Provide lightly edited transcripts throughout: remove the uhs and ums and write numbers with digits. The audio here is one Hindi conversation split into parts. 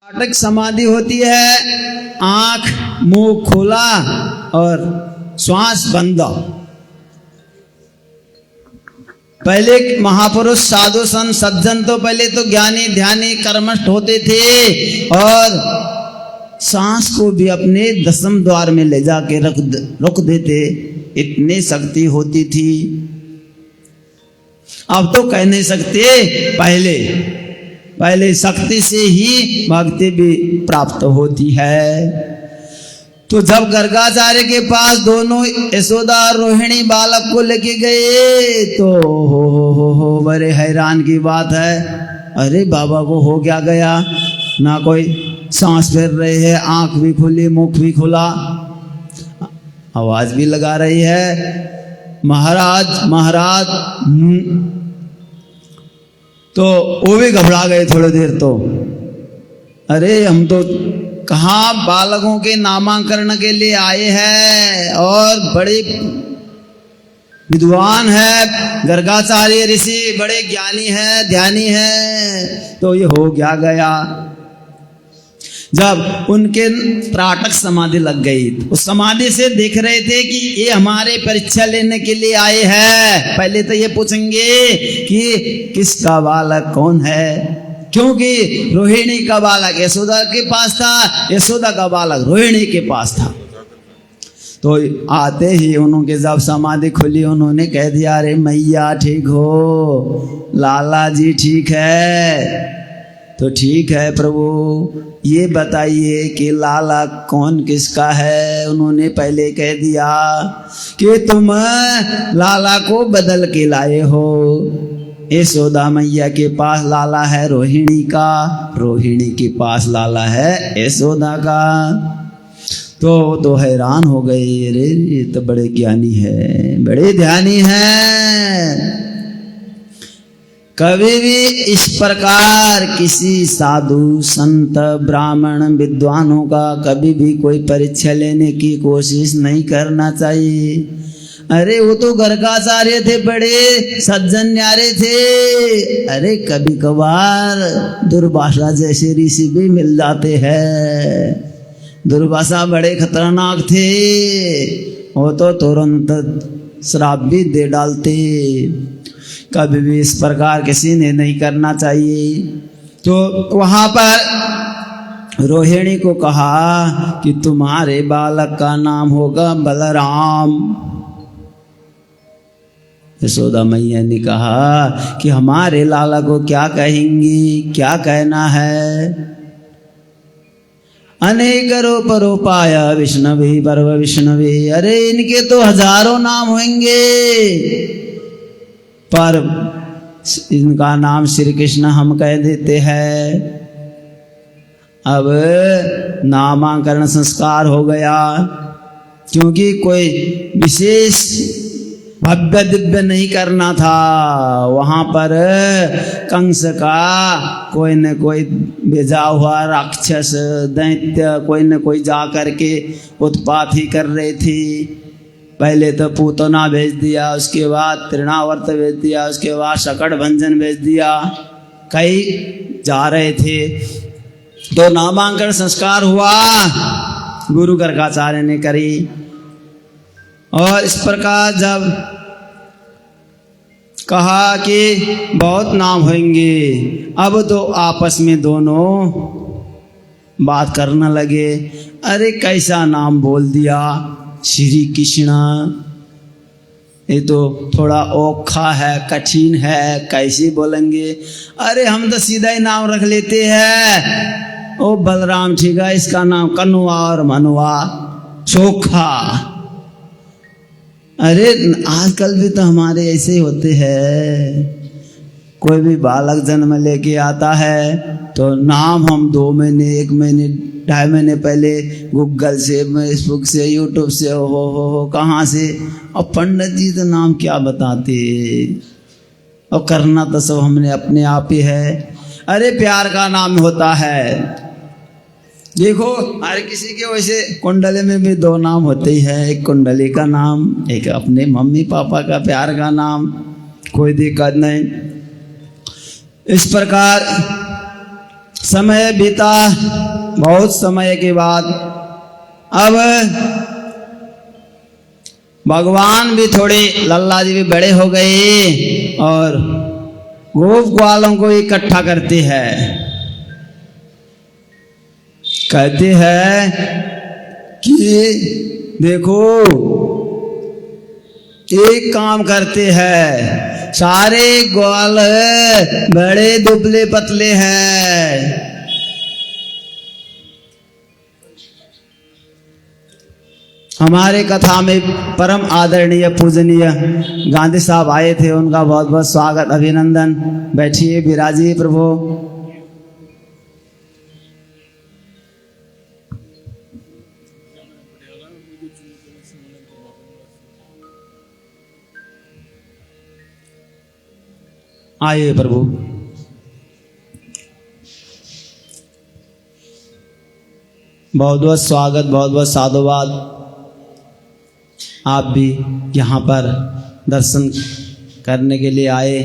त्राटक समाधि होती है, आंख मुंह खुला और श्वास बंद। पहले महापुरुष साधु संत सज्जन तो पहले तो ज्ञानी ध्यानी कर्मठ होते थे और सांस को भी अपने दसम द्वार में ले जाके रुक देते, इतनी शक्ति होती थी। अब तो कह नहीं सकते, पहले शक्ति से ही भक्ति भी प्राप्त होती है। तो जब गर्गाचार्य के पास दोनों यशोदा और रोहिणी बालक को लेके गए तो हो बड़े हैरान की बात है। अरे बाबा को हो क्या गया, ना कोई सांस फेर रहे हैं, आंख भी खुली मुख भी खुला, आवाज भी लगा रही है महाराज। तो वो भी घबरा गए थोड़ी देर। तो अरे हम तो कहाँ बालकों के नामांकन के लिए आए हैं और बड़े विद्वान है, गर्गाचार्य ऋषि बड़े ज्ञानी है ध्यानी है, तो ये हो क्या गया। जब उनके त्राटक समाधि लग गई, उस समाधि से देख रहे थे कि ये हमारे परीक्षा लेने के लिए आए हैं। पहले तो ये पूछेंगे कि किसका बालक कौन है, क्योंकि रोहिणी का बालक यशोदा के पास था, यशोदा का बालक रोहिणी के पास था। तो आते ही उन्होंने जब समाधि खुली, उन्होंने कह दिया, अरे मैया ठीक हो, लाला जी ठीक है। तो ठीक है प्रभु, ये बताइए कि लाला कौन किसका है। उन्होंने पहले कह दिया कि तुम लाला को बदल के लाए हो। यशोदा मैया के पास लाला है रोहिणी का, रोहिणी के पास लाला है यशोदा का। तो हैरान हो गए, अरे ये तो बड़े ज्ञानी है, बड़े ध्यानी है। कभी भी इस प्रकार किसी साधु संत ब्राह्मण विद्वानों का कभी भी कोई परीक्षा लेने की कोशिश नहीं करना चाहिए। अरे वो तो गर्गाचार्य थे, बड़े सज्जन न्यारे थे। अरे कभी कभार दुर्वासा जैसे ऋषि भी मिल जाते हैं। दुर्वासा बड़े खतरनाक थे, वो तो तुरंत श्राप भी दे डालते। कभी भी इस प्रकार किसी ने नहीं करना चाहिए। तो वहां पर रोहिणी को कहा कि तुम्हारे बालक का नाम होगा बलराम। यशोदा मैया ने कहा कि हमारे लाला को क्या कहेंगी, क्या कहना है। अनेक रूप रूपाय विष्णवे पर्व विष्णवे। अरे इनके तो हजारों नाम होंगे, पर इनका नाम श्री कृष्ण हम कह देते हैं। अब नामांकन संस्कार हो गया, क्योंकि कोई विशेष भव्य दिव्य नहीं करना था। वहां पर कंस का कोई न कोई भेजा हुआ राक्षस दैत्य कोई न कोई जा करके उत्पात ही कर रहे थे। पहले तो पूतना भेज दिया, उसके बाद तृणावर्त भेज दिया, उसके बाद शकट भंजन भेज दिया, कई जा रहे थे। तो नामांकन संस्कार हुआ, गुरु गर्गाचार्य ने करी। और इस प्रकार जब कहा कि बहुत नाम होंगे, अब तो आपस में दोनों बात करने लगे। अरे कैसा नाम बोल दिया, श्री कृष्ण, ये तो थोड़ा औखा है, कठिन है, कैसे बोलेंगे। अरे हम तो सीधा ही नाम रख लेते हैं, ओ बलराम ठीक है, इसका नाम कनुआ और मनुआ चोखा। अरे आजकल भी तो हमारे ऐसे ही होते हैं, कोई भी बालक जन्म लेके आता है तो नाम हम 2 महीने 1 महीने 2.5 महीने पहले गूगल से फेसबुक से यूट्यूब से हो कहाँ से, और पंडित जी तो नाम क्या बताते, और करना तो सब हमने अपने आप ही है। अरे प्यार का नाम होता है। देखो हर किसी के वैसे कुंडली में भी 2 नाम होते ही है, एक कुंडली का नाम, एक अपने मम्मी पापा का प्यार का नाम, कोई दिक्कत नहीं। इस प्रकार समय बीता, बहुत समय के बाद अब भगवान भी थोड़े, लल्ला जी भी बड़े हो गए और गोप ग्वालों को इकट्ठा करते हैं। कहते हैं कि देखो एक काम करते हैं, सारे ग्वाल बड़े दुबले पतले हैं, हमारे कथा में परम आदरणीय पूजनीय गांधी साहब आए थे, उनका बहुत बहुत स्वागत अभिनंदन। बैठिए, विराजिए प्रभु। आइए प्रभु। बहुत बहुत स्वागत, बहुत बहुत साधुवाद। आप भी यहाँ पर दर्शन करने के लिए आए।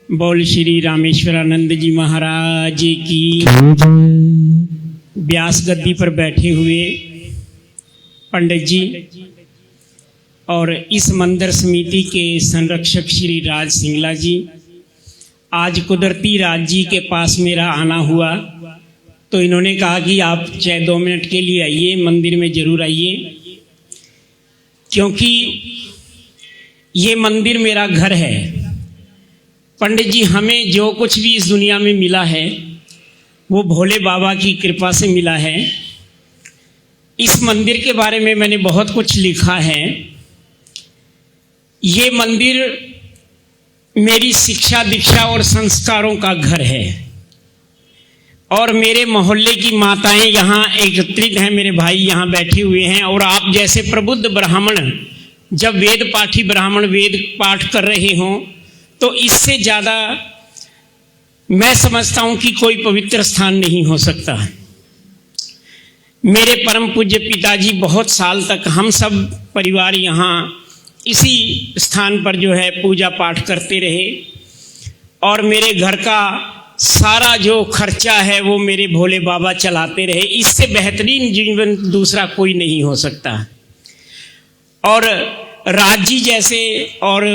बोल श्री रामेश्वरानंद जी महाराज की। व्यास गद्दी पर बैठे हुए पंडित जी और इस मंदिर समिति के संरक्षक श्री राज सिंगला जी, आज कुदरती राज जी के पास मेरा आना हुआ तो इन्होंने कहा कि आप चाहे 2 मिनट के लिए आइए, मंदिर में जरूर आइए, क्योंकि ये मंदिर मेरा घर है। पंडित जी, हमें जो कुछ भी इस दुनिया में मिला है वो भोले बाबा की कृपा से मिला है। इस मंदिर के बारे में मैंने बहुत कुछ लिखा है। ये मंदिर मेरी शिक्षा, दीक्षा और संस्कारों का घर है और मेरे मोहल्ले की माताएं यहाँ एकत्रित हैं, मेरे भाई यहाँ बैठे हुए हैं और आप जैसे प्रबुद्ध ब्राह्मण जब वेद पाठी ब्राह्मण वेद पाठ कर रहे हों तो इससे ज़्यादा मैं समझता हूं कि कोई पवित्र स्थान नहीं हो सकता। मेरे परम पूज्य पिताजी बहुत साल तक हम सब परिवार यहाँ इसी स्थान पर जो है पूजा पाठ करते रहे और मेरे घर का सारा जो खर्चा है वो मेरे भोले बाबा चलाते रहे। इससे बेहतरीन जीवन दूसरा कोई नहीं हो सकता। और राज जी जैसे और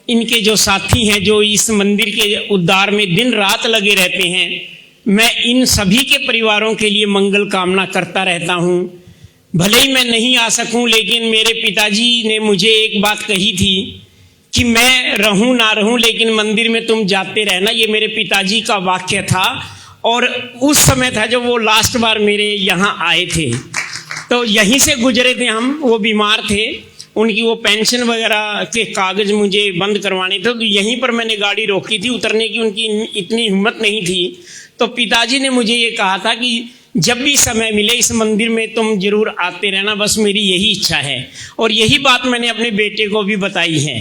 इनके जो साथी हैं जो इस मंदिर के उद्धार में दिन रात लगे रहते हैं, मैं इन सभी के परिवारों के लिए मंगल कामना करता रहता हूं। भले ही मैं नहीं आ सकूं, लेकिन मेरे पिताजी ने मुझे एक बात कही थी कि मैं रहूं ना रहूं लेकिन मंदिर में तुम जाते रहना। ये मेरे पिताजी का वाक्य था और उस समय था जब वो लास्ट बार मेरे यहाँ आए थे, तो यहीं से गुजरे थे हम। वो बीमार थे, उनकी वो पेंशन वगैरह के कागज मुझे बंद करवाने थे, तो यहीं पर मैंने गाड़ी रोकी थी। उतरने की उनकी इतनी हिम्मत नहीं थी, तो पिताजी ने मुझे ये कहा था कि जब भी समय मिले इस मंदिर में तुम जरूर आते रहना, बस मेरी यही इच्छा है। और यही बात मैंने अपने बेटे को भी बताई है।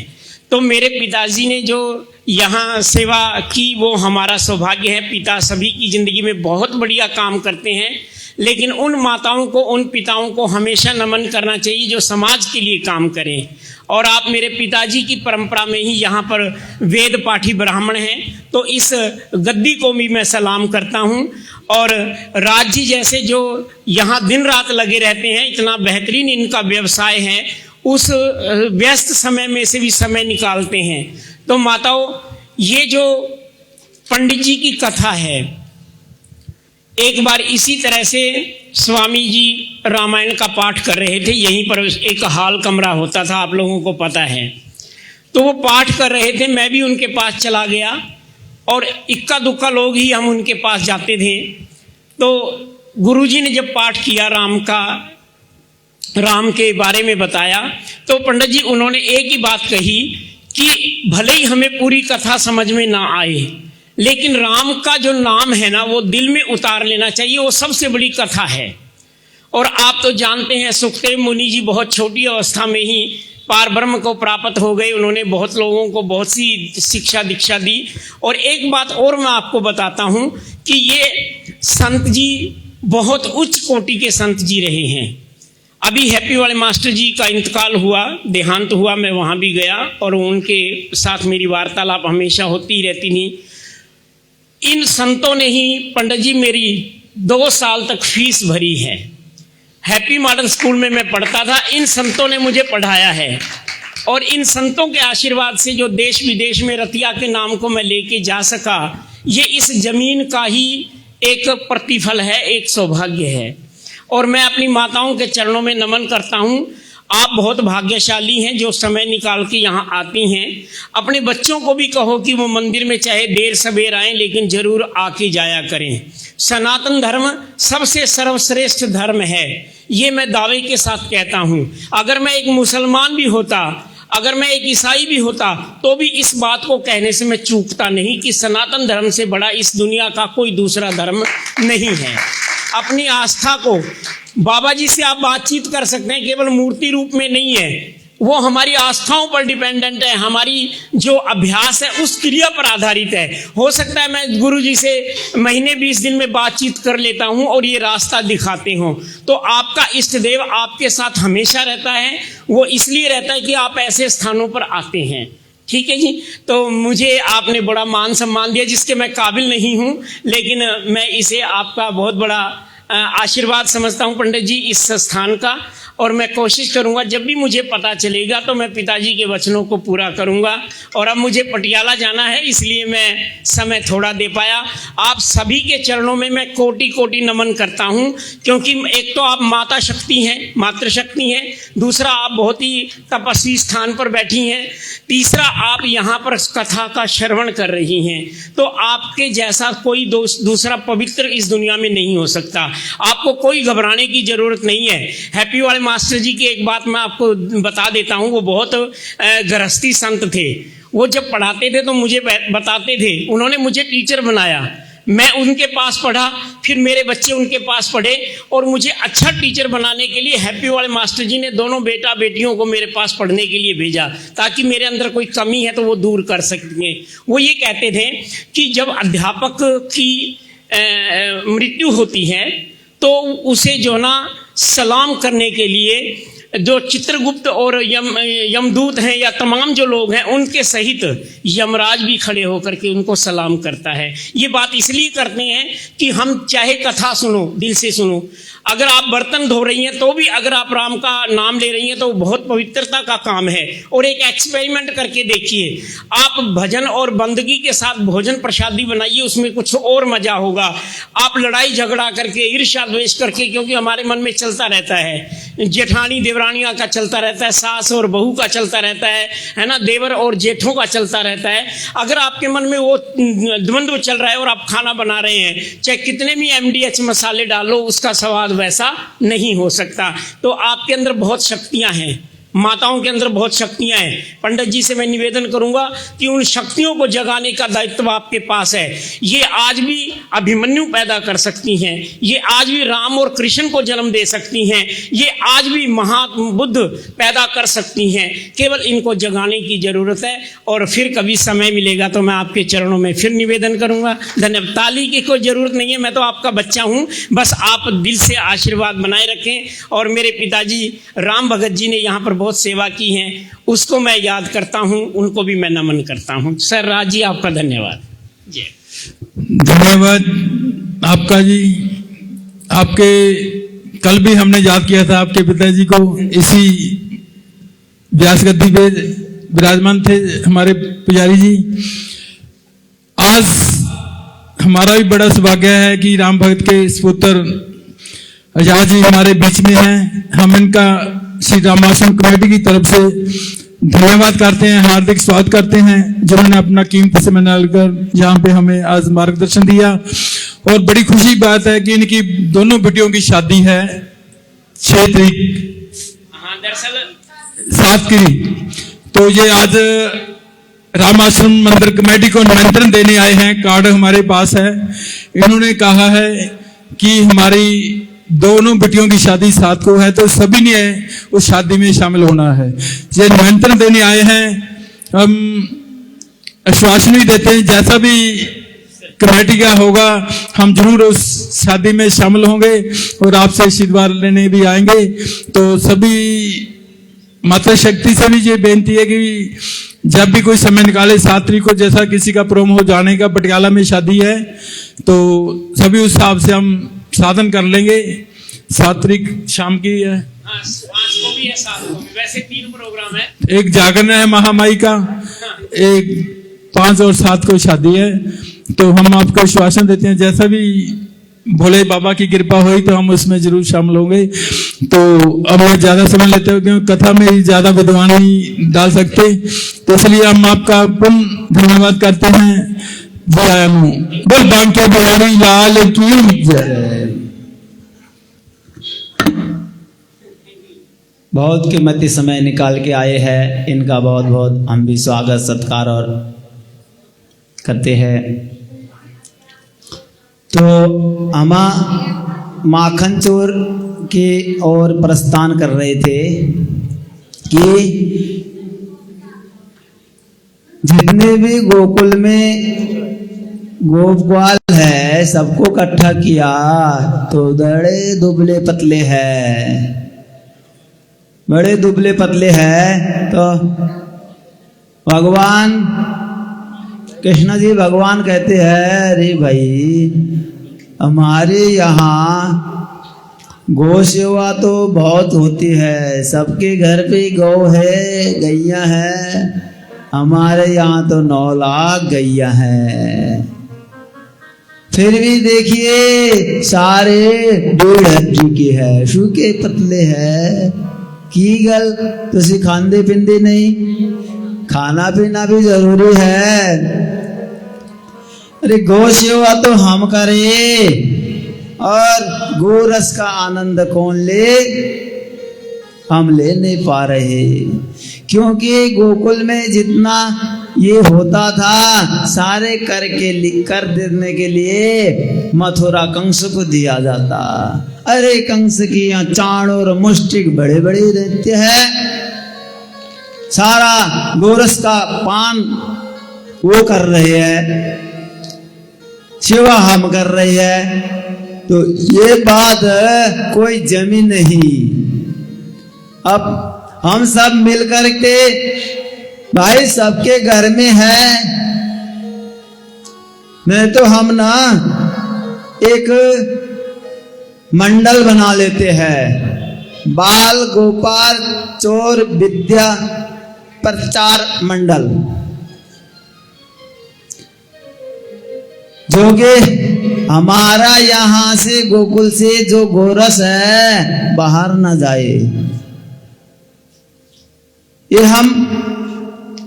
तो मेरे पिताजी ने जो यहाँ सेवा की वो हमारा सौभाग्य है। पिता सभी की ज़िंदगी में बहुत बढ़िया काम करते हैं, लेकिन उन माताओं को, उन पिताओं को हमेशा नमन करना चाहिए जो समाज के लिए काम करें। और आप मेरे पिताजी की परंपरा में ही यहाँ पर वेद पाठी ब्राह्मण हैं, तो इस गद्दी को भी मैं सलाम करता हूँ। और राज जी जैसे जो यहाँ दिन रात लगे रहते हैं, इतना बेहतरीन इनका व्यवसाय है, उस व्यस्त समय में से भी समय निकालते हैं। तो माताओं, ये जो पंडित जी की कथा है, एक बार इसी तरह से स्वामी जी रामायण का पाठ कर रहे थे। यहीं पर एक हाल कमरा होता था, आप लोगों को पता है। तो वो पाठ कर रहे थे, मैं भी उनके पास चला गया और इक्का दुक्का लोग ही हम उनके पास जाते थे। तो गुरुजी ने जब पाठ किया राम के बारे में बताया, तो पंडित जी उन्होंने एक ही बात कही कि भले ही हमें पूरी कथा समझ में ना आए, लेकिन राम का जो नाम है ना वो दिल में उतार लेना चाहिए, वो सबसे बड़ी कथा है। और आप तो जानते हैं सुखदेव मुनि जी बहुत छोटी अवस्था में ही पार ब्रह्म को प्राप्त हो गए। उन्होंने बहुत लोगों को बहुत सी शिक्षा दीक्षा दी। और एक बात और मैं आपको बताता हूं कि ये संत जी बहुत उच्च कोटि के संत जी रहे हैं। अभी हैप्पी वाले मास्टर जी का इंतकाल हुआ, देहांत हुआ, मैं वहाँ भी गया और उनके साथ मेरी वार्तालाप हमेशा होती रहती थी। इन संतों ने ही पंडित जी मेरी 2 साल तक फीस भरी है। हैप्पी मॉडल स्कूल में मैं पढ़ता था, इन संतों ने मुझे पढ़ाया है। और इन संतों के आशीर्वाद से जो देश विदेश में रतिया के नाम को मैं लेके जा सका, ये इस जमीन का ही एक प्रतिफल है, एक सौभाग्य है। और मैं अपनी माताओं के चरणों में नमन करता हूँ। आप बहुत भाग्यशाली हैं जो समय निकाल के यहाँ आती हैं। अपने बच्चों को भी कहो कि वो मंदिर में चाहे देर सवेर आएं, लेकिन जरूर आके जाया करें। सनातन धर्म सबसे सर्वश्रेष्ठ धर्म है, ये मैं दावे के साथ कहता हूँ। अगर मैं एक मुसलमान भी होता, अगर मैं एक ईसाई भी होता, तो भी इस बात को कहने से मैं चूकता नहीं कि सनातन धर्म से बड़ा इस दुनिया का कोई दूसरा धर्म नहीं है। अपनी आस्था को बाबा जी से आप बातचीत कर सकते हैं, केवल मूर्ति रूप में नहीं है, वो हमारी आस्थाओं पर डिपेंडेंट है, हमारी जो अभ्यास है उस क्रिया पर आधारित है। हो सकता है मैं गुरु जी से महीने 20 दिन में बातचीत कर लेता हूं और ये रास्ता दिखाते हों, तो आपका इष्ट देव आपके साथ हमेशा रहता है। वो इसलिए रहता है कि आप ऐसे स्थानों पर आते हैं। ठीक है जी, तो मुझे आपने बड़ा मान सम्मान दिया जिसके मैं काबिल नहीं हूं, लेकिन मैं इसे आपका बहुत बड़ा आशीर्वाद समझता हूं पंडित जी इस स्थान का। और मैं कोशिश करूंगा जब भी मुझे पता चलेगा तो मैं पिताजी के वचनों को पूरा करूंगा। और अब मुझे पटियाला जाना है, इसलिए मैं समय थोड़ा दे पाया। आप सभी के चरणों में मैं कोटि कोटि नमन करता हूं, क्योंकि एक तो आप माता शक्ति हैं, मातृशक्ति हैं, दूसरा आप बहुत ही तपस्वी स्थान पर बैठी हैं, तीसरा आप यहाँ पर कथा का श्रवण कर रही हैं। तो आपके जैसा कोई दूसरा पवित्र इस दुनिया में नहीं हो सकता। आपको कोई घबराने की जरूरत नहीं है। हैप्पी वाले मास्टर जी की एक बात मैं आपको बता देता हूं, वो बहुत गृहस्थी संत थे। वो जब पढ़ाते थे तो मुझे बताते थे, उन्होंने मुझे टीचर बनाया, मैं उनके पास पढ़ा, फिर मेरे बच्चे उनके पास पढ़े, और मुझे अच्छा टीचर बनाने के लिए हैप्पी वाले मास्टर जी ने दोनों बेटा बेटियों को मेरे पास पढ़ने के लिए भेजा, ताकि मेरे अंदर कोई कमी है तो वो दूर कर सकें। वो ये कहते थे कि जब अध्यापक की मृत्यु होती है तो उसे जो ना सलाम करने के लिए जो चित्रगुप्त और यमदूत हैं या तमाम जो लोग हैं उनके सहित यमराज भी खड़े होकर के उनको सलाम करता है। ये बात इसलिए करते हैं कि हम चाहे कथा सुनो, दिल से सुनो, अगर आप बर्तन धो रही हैं तो भी अगर आप राम का नाम ले रही हैं तो बहुत पवित्रता का काम है। और एक एक्सपेरिमेंट करके देखिए, आप भजन और बंदगी के साथ भोजन प्रसादी बनाइए, उसमें कुछ और मजा होगा। आप लड़ाई झगड़ा करके, ईर्ष्या द्वेष करके, क्योंकि हमारे मन में चलता रहता है, जेठानी देवरानियां का चलता रहता है, सास और बहू का चलता रहता है ना, देवर और जेठों का चलता रहता है। अगर आपके मन में वो द्वंद्व चल रहा है और आप खाना बना रहे हैं, चाहे कितने भी MDH मसाले डालो, उसका स्वाद वैसा नहीं हो सकता। तो आपके अंदर बहुत शक्तियां हैं, माताओं के अंदर बहुत शक्तियां हैं। पंडित जी से मैं निवेदन करूंगा कि उन शक्तियों को जगाने का दायित्व आपके पास है। ये आज भी अभिमन्यु पैदा कर सकती हैं, ये आज भी राम और कृष्ण को जन्म दे सकती हैं, ये आज भी महाबुद्ध पैदा कर सकती हैं। केवल इनको जगाने की जरूरत है। और फिर कभी समय मिलेगा तो मैं आपके चरणों में फिर निवेदन करूंगा। धन्यवाद। ताली की कोई जरूरत नहीं है, मैं तो आपका बच्चा हूं, बस आप दिल से आशीर्वाद बनाए रखें। और मेरे पिताजी राम भगत जी ने यहाँ पर बहुत सेवा की है, उसको मैं याद करता हूं, उनको भी मैं नमन करता हूं। सर राज जी आपका धन्यवाद। जय धन्यवाद आपका जी। आपके कल भी हमने याद किया था आपके पिताजी को, इसी व्यास गद्दी पे विराजमान थे हमारे पुजारी जी। आज हमारा भी बड़ा सौभाग्य है कि राम भगत के पुत्र आजाद जी हमारे बीच में हैं। हम इनका श्री रामाश्रम कमेटी की तरफ से धन्यवाद करते हैं, हार्दिक स्वागत करते हैं, जिन्होंने अपना कीमती समय निकालकर यहाँ पे हमें आज मार्गदर्शन दिया। और बड़ी खुशी बात है कि इनकी दोनों बेटियों की शादी है 6 तारीख हाँ, दरअसल 7 की। तो ये आज रामाश्रम मंदिर कमेटी को निमंत्रण देने आए हैं। कार्ड हमारे पास है। इन्होंने कहा है कि हमारी दोनों बेटियों की शादी 7 को है, तो सभी ने उस शादी में शामिल होना है। ये निमंत्रण देने आए हैं। हम आश्वासन भी देते हैं जैसा भी कमेटी का होगा हम जरूर उस शादी में शामिल होंगे और आपसे आशीर्वाद लेने भी आएंगे। तो सभी माता शक्ति से भी ये बेनती है कि जब भी कोई समय निकाले 7 तारीख को, जैसा किसी का प्रोग्राम हो जाने का, पटियाला में शादी है, तो सभी उस हिसाब से हम साधन कर लेंगे। 7 तारीख शाम की है। हाँ, 5 को भी है, 7 को भी। वैसे 3 प्रोग्राम है। एक जागरण है महामाई का, एक 5 और 7 को शादी है। तो हम आपको आश्वासन देते हैं जैसा भी भोले बाबा की कृपा हुई तो हम उसमें जरूर शामिल होंगे। तो अब मैं ज्यादा समय लेते हुए क्योंकि कथा में ज्यादा विद्वान नहीं डाल सकते, तो इसलिए हम आपका पुनः धन्यवाद करते हैं। जय बोल बांके बिहारी लाल की जय। बहुत कीमती समय निकाल के आए हैं, इनका बहुत बहुत हम भी स्वागत सत्कार और करते हैं। तो हम माखन चोर की ओर प्रस्थान कर रहे थे कि जितने भी गोकुल में गोपाल है सबको इकट्ठा किया, तो बड़े दुबले पतले हैं, बड़े दुबले पतले हैं। तो भगवान कृष्ण जी भगवान कहते हैं, अरे भाई हमारे यहाँ गौ सेवा तो बहुत होती है, सबके घर पे गौ है, गैया है, हमारे यहाँ तो 9 लाख गैया है। फिर भी देखिए सारे 1.5 हड्डी के है, सूखे पतले है। की गल तुसी खांदे पिंदे नहीं, खाना पीना भी जरूरी है। अरे गौ सेवा तो हम करें और गोरस का आनंद कौन ले, हम ले नहीं पा रहे। क्योंकि गोकुल में जितना ये होता था सारे कर देने के लिए मथुरा कंस को दिया जाता। अरे कंस की यहाँ चाण और मुष्टिक बड़े बड़े रहते हैं, सारा गोरस का पान वो कर रहे हैं, सेवा हम कर रहे हैं। तो ये बात कोई जमी नहीं। अब हम सब मिलकर के भाई सबके घर में है, नहीं तो हम ना एक मंडल बना लेते हैं, बाल गोपाल चोर विद्या प्रचार मंडल, जो कि हमारा यहाँ से गोकुल से जो गोरस है बाहर ना जाए। ये हम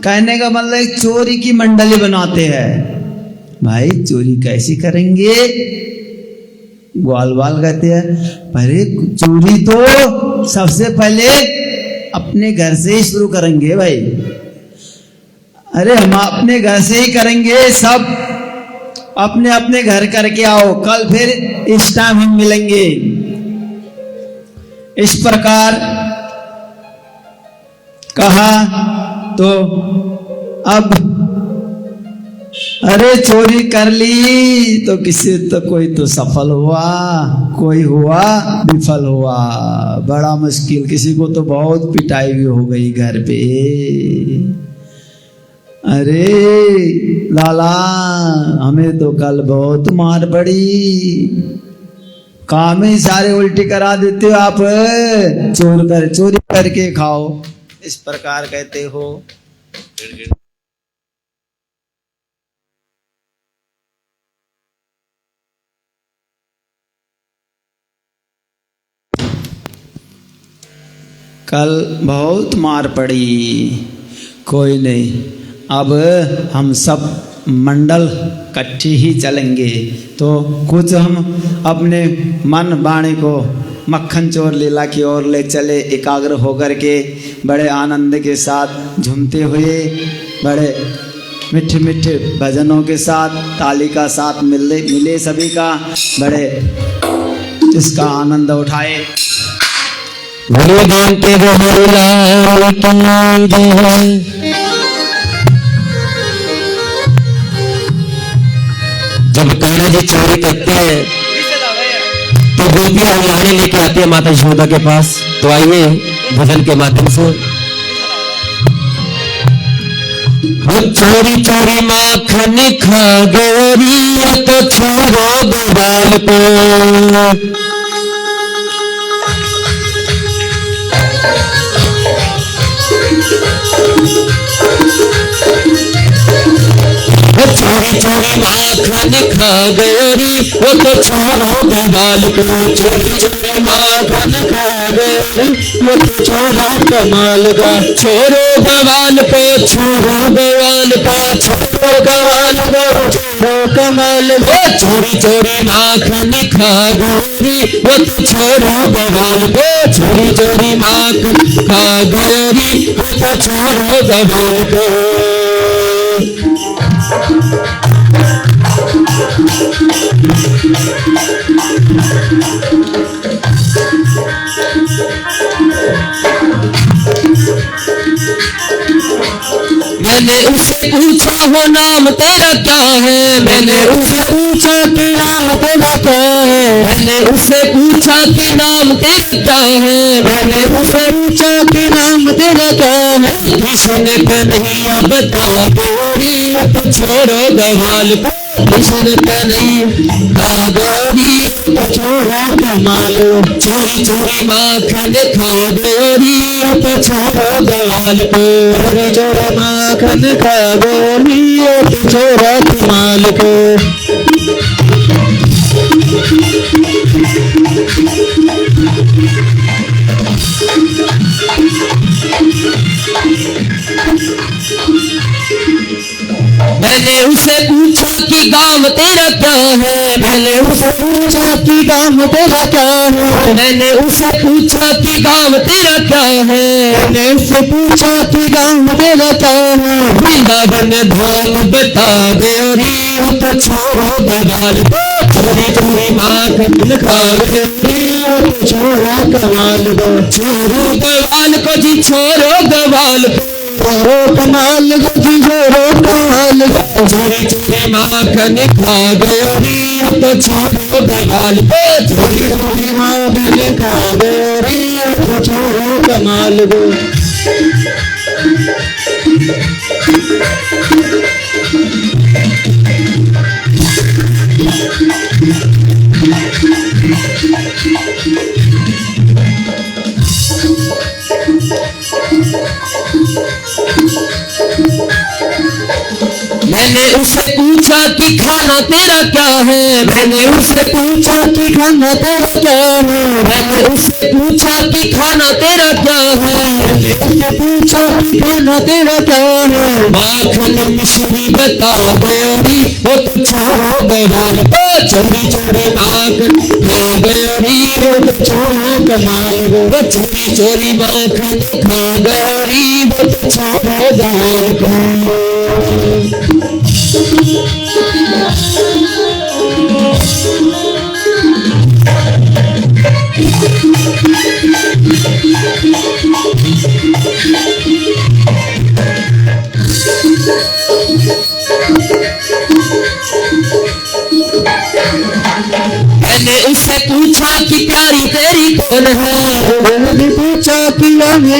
कहने का मतलब एक चोरी की मंडली बनाते हैं। भाई चोरी कैसी करेंगे, ग्वाल बाल कहते हैं, अरे चोरी तो सबसे पहले अपने घर से ही शुरू करेंगे भाई। अरे हम अपने घर से ही करेंगे, सब अपने अपने घर करके आओ, कल फिर इस टाइम हम मिलेंगे। इस प्रकार कहा तो अब अरे चोरी कर ली तो किसी तो कोई तो सफल हुआ, कोई हुआ विफल हुआ, बड़ा मुश्किल। किसी को तो बहुत पिटाई भी हो गई घर पे। अरे लाला हमें तो कल बहुत मार पड़ी, काम ही सारे उल्टी करा देते हो आप, चोरी करके खाओ, इस प्रकार कहते हो। कल बहुत मार पड़ी, कोई नहीं, अब हम सब मंडल इकट्ठे ही चलेंगे। तो कुछ हम अपने मन वाणी को मक्खन चोर लीला की ओर ले चले, एकाग्र होकर के बड़े आनंद के साथ झूमते हुए, बड़े मीठे मीठे भजनों के साथ, ताली का साथ मिले सभी का, बड़े इसका आनंद उठाए। भगवान के लाल की जय। जब कान्हा जी चोरी करते हैं तो गोपियां लाने लेके आती है माता यशोदा के पास। तो आइए भजन के माध्यम से। वो चोरी चोरी माखन खा गोरी तो छोड़ो बवाल को। चोरी चोरी माखन खा गोरी वो तो छोड़ो बवाल को। चोरी चोरी माखन खा गोरी वो तो छोड़ो कमाल का। छोड़ो बवाल को, छोड़ो बवाल को, छोड़ो कमाल को, छोड़ो कमाल को। चोरी चोरी माखन खा गोरी वो तो छोड़ो बवाल को। चोरी चोरी माखन खा गोरी वो तो छोड़ो बवाल को। मैंने उससे पूछा हो नाम तेरा क्या है। मैंने उससे पूछा कि नाम तेरा क्या है। मैंने उससे पूछा कि नाम तेरा क्या है। मैंने उससे पूछा कि नाम तेरा क्या है। किसने कन्हैया बता गोरी तो छोड़ो गवाल को। किसने कन्हैया गोरी तो छोड़ो कमाल। चोरी चोरी माखन खा गोरी तो छोड़ो गवाल को। चोरी चोरी माखन खा गोरी तो छोड़ो कमाल को। मैंने उसे पूछा कि गाँव तेरा क्या है। मैंने उसे पूछा कि गाँव तेरा क्या है। मैंने उसे पूछा कि गाँव तेरा क्या है। मैंने उसे पूछा कि गाँव तेरा क्या है। वृंदावन धाम बता गोरी तो छोड़ो बवाल को। चोरी चोरी माखन खा गोरी तो छोड़ो कमाल को। छोड़ो बवाल को जी, छोड़ो गवाल को। छोड़ो कमाल को जी, छोड़ो कमाल को। चोरी चोरी माखन खा गोरी तो छोड़ो बवाल को। चोरी चोरी माखन खा गोरी तो छोड़ो कमाल को। मैंने उससे पूछा कि खाना तेरा क्या है। मैंने उससे पूछा कि खाना तेरा क्या है। मैंने उससे पूछा कि खाना तेरा क्या है। मैंने उससे पूछा कि खाना तेरा क्या है। माखन मिश्री बता गोरी वो तो छोड़ो बवाल को। चोरी चोरी माखन खा गोरी वो तो छोड़ो कमाल को। चोरी चोरी माखन खा गोरी वो तो छोड़ो बवाल को। मैंने उससे पूछा कि प्यारी तेरी कौन है। मैंने पूछा कि मैंने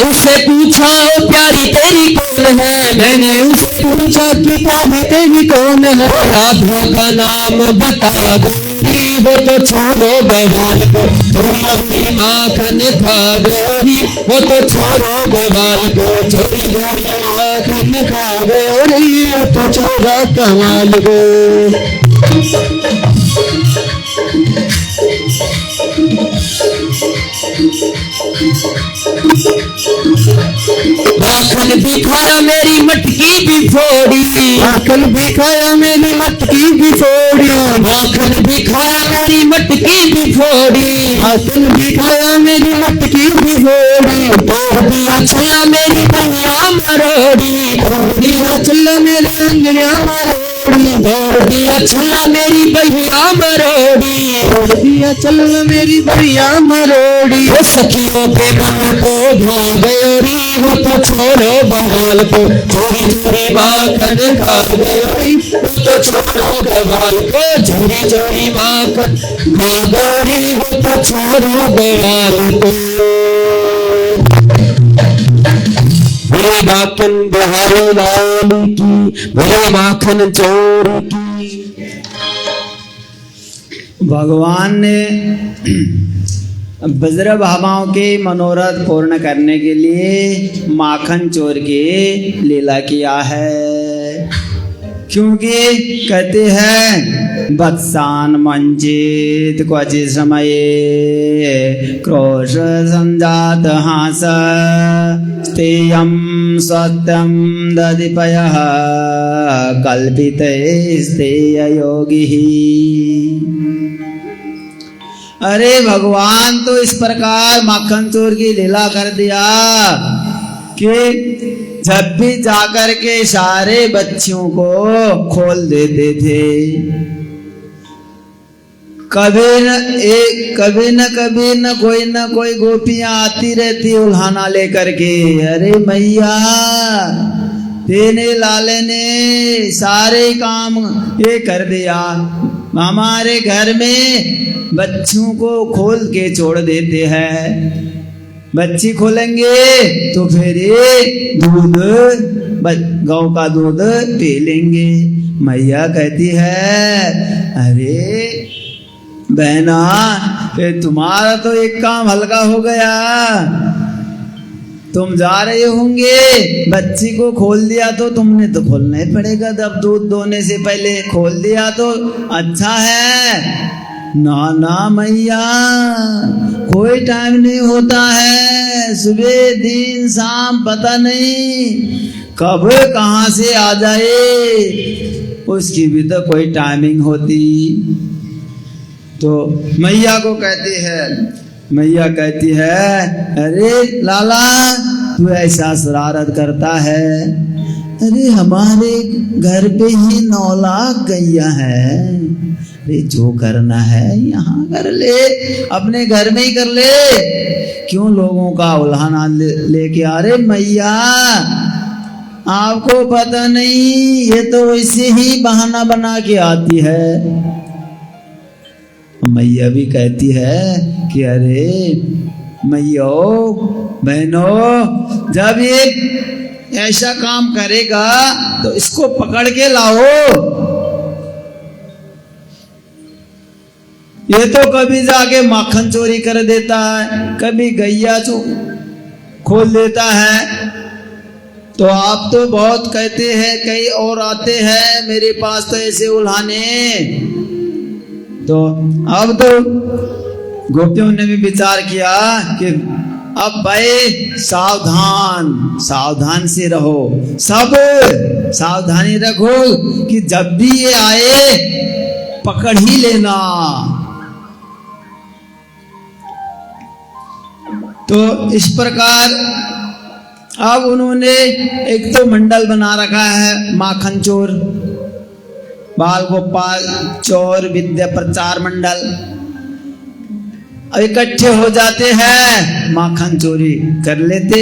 उससे पूछा ओ प्यारी तेरी कौन है। मैंने उससे पूछा कि प्यारी तेरी कौन है। राधा का नाम बता गोरी वो तो छोड़ो बवाल को। चोरी माखन खा गोरी वो तो छोड़ो बवाल को। चोरी माखन खा गोरी वो तो छोड़ो कमाल को। माखन भी खाया मेरी मटकी भी फोड़ी, माखन भी खाया मेरी मटकी भी फोड़ी, माखन भी खाया मेरी मटकी भी फोड़ी, माखन भी खाया मेरी मटकी भी फोड़ी, तोड़ दिया छल्ला मेरी बहिया मरोड़ी, तोड़ दिया छल्ला मेरी अंगड़िया मरोड़ी, तोड़ दिया छल्ला मेरी बहिया मरोड़ी, तोड़ दिया छल्ला मेरी बहिया मरोड़ी। वो सखियों के मन को धो गयोरी, वो तो छोड़ो बहाल को, चोरी चोरी माखन खा गयोरी, वो तो छोड़ो बहाल को, चोरी चोरी माखन खा गयोरी, वो तो छोड़ो बहाल को। मेरे माखन बिहारी लाल की, मेरे माखन चोर की। भगवान ने वज्र भामाओं के मनोरथ पूर्ण करने के लिए माखन चोर की लीला किया है, क्योंकि कहते हैं वत्सान मंजित क्वचि समय क्रोश संजात हास तेयम सत्यम दधिपयः कल्पितस्तेय योगी। अरे भगवान तो इस प्रकार माखन चोर की लीला कर दिया कि जब भी जाकर के सारे बच्चियों को खोल देते थे, कभी न कोई गोपियां आती रहती उल्हाना लेकर के, अरे मैया तेने लाले ने सारे काम ये कर दिया, हमारे घर में बच्चों को खोल के छोड़ देते हैं, बच्ची खोलेंगे तो फिर ये दूध गाँव का दूध पी लेंगे। मैया कहती है अरे बहना फिर तुम्हारा तो एक काम हल्का हो गया, तुम जा रहे होंगे बच्ची को खोल दिया तो तुमने तो खोलना ही पड़ेगा, जब दूध दोने से पहले खोल दिया तो अच्छा है। ना ना मैया कोई टाइम नहीं होता है, सुबह दिन शाम पता नहीं कब कहाँ से आ जाए, उसकी भी तो कोई टाइमिंग होती। तो मैया कहती है अरे लाला तू ऐसा शरारत करता है, अरे हमारे घर पे ही 9 लाख गैया है, अरे जो करना है यहाँ कर ले, अपने घर में ही कर ले, क्यों लोगों का उल्हाना लेके आ रहे। मैया आपको पता नहीं ये तो वैसे ही बहाना बना के आती है। मैया भी कहती है कि अरे मैयो बहनों जब ये ऐसा काम करेगा तो इसको पकड़ के लाओ, ये तो कभी जाके माखन चोरी कर देता है, कभी गैया खोल देता है, तो आप तो बहुत कहते हैं, कई और आते हैं मेरे पास तो ऐसे उल्हाने। तो अब तो गोपियों ने भी विचार किया कि अब भाई सावधान से रहो, सब सावधानी रखो कि जब भी ये आए पकड़ ही लेना। तो इस प्रकार अब उन्होंने एक तो मंडल बना रखा है माखन चोर, बाल गोपाल चोर विद्या प्रचार मंडल, इकट्ठे हो जाते हैं, माखन चोरी कर लेते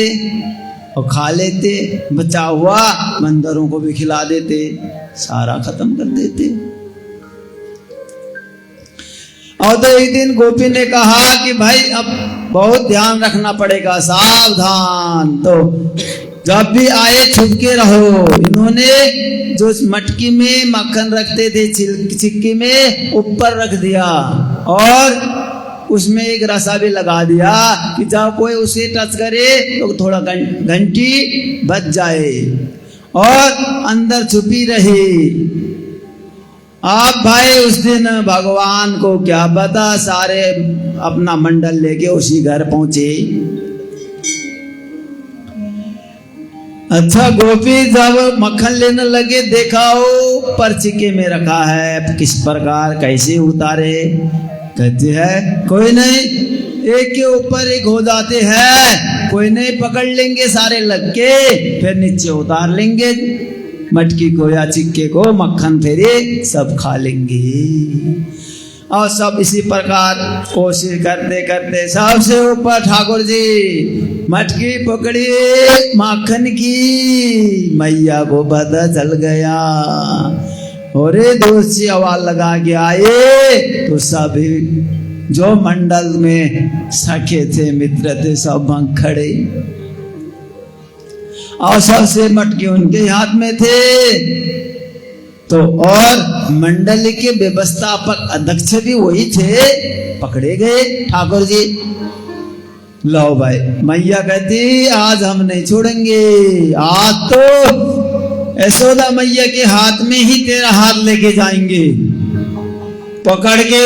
और खा लेते, बचा हुआ बंदरों को भी खिला देते, सारा खत्म कर देते। और तो एक दिन गोपी ने कहा कि भाई अब बहुत ध्यान रखना पड़ेगा, सावधान, तो जब भी आए छुपके रहो। इन्होंने जो मटकी में मक्खन रखते थे चिक्की में ऊपर रख दिया और उसमें एक रसा भी लगा दिया कि जब कोई उसे टच करे तो थोड़ा घंटी बच जाए और अंदर छुपी रही। आप भाई उस दिन भगवान को क्या पता, सारे अपना मंडल लेके उसी घर पहुंचे। अच्छा गोपी जब मक्खन लेने लगे, देखा वो पर्चिके में रखा है, किस प्रकार कैसे उतारे। कहते हैं कोई नहीं, एक के ऊपर एक हो जाते हैं, कोई नहीं पकड़ लेंगे सारे लग के, फिर नीचे उतार लेंगे मटकी को या चिक्के को, मक्खन फिर सब खा लेंगे। और सब इसी प्रकार कोशिश करते करते सबसे ऊपर ठाकुर जी मटकी पकड़ी माखन की, मैया को पता चल गया। और दूसरी आवाज लगा के आए तो सभी जो मंडल में सखे थे, मित्र थे, सब भंग खड़े। और सबसे मटकी उनके हाथ में थे। तो और मंडल के व्यवस्थापक अध्यक्ष भी वही थे, पकड़े गए ठाकुर जी। लो भाई, मैया कहती आज हम नहीं छोड़ेंगे, आज तो यशोदा मैया के हाथ में ही तेरा हाथ लेके जाएंगे पकड़ के।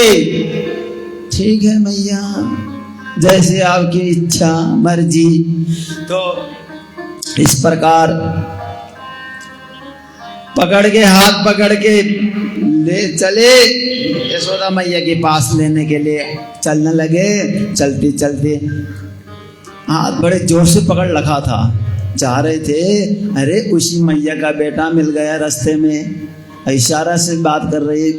ठीक है मैया, जैसे आपकी इच्छा मर्जी। तो इस प्रकार पकड़ के, हाथ पकड़ के ले चले यशोदा मैया के पास लेने के लिए चलने लगे। चलते चलते हाथ बड़े जोर से पकड़ रखा था, जा रहे थे। अरे उसी मैया का बेटा मिल गया रास्ते में, इशारा से बात कर रही।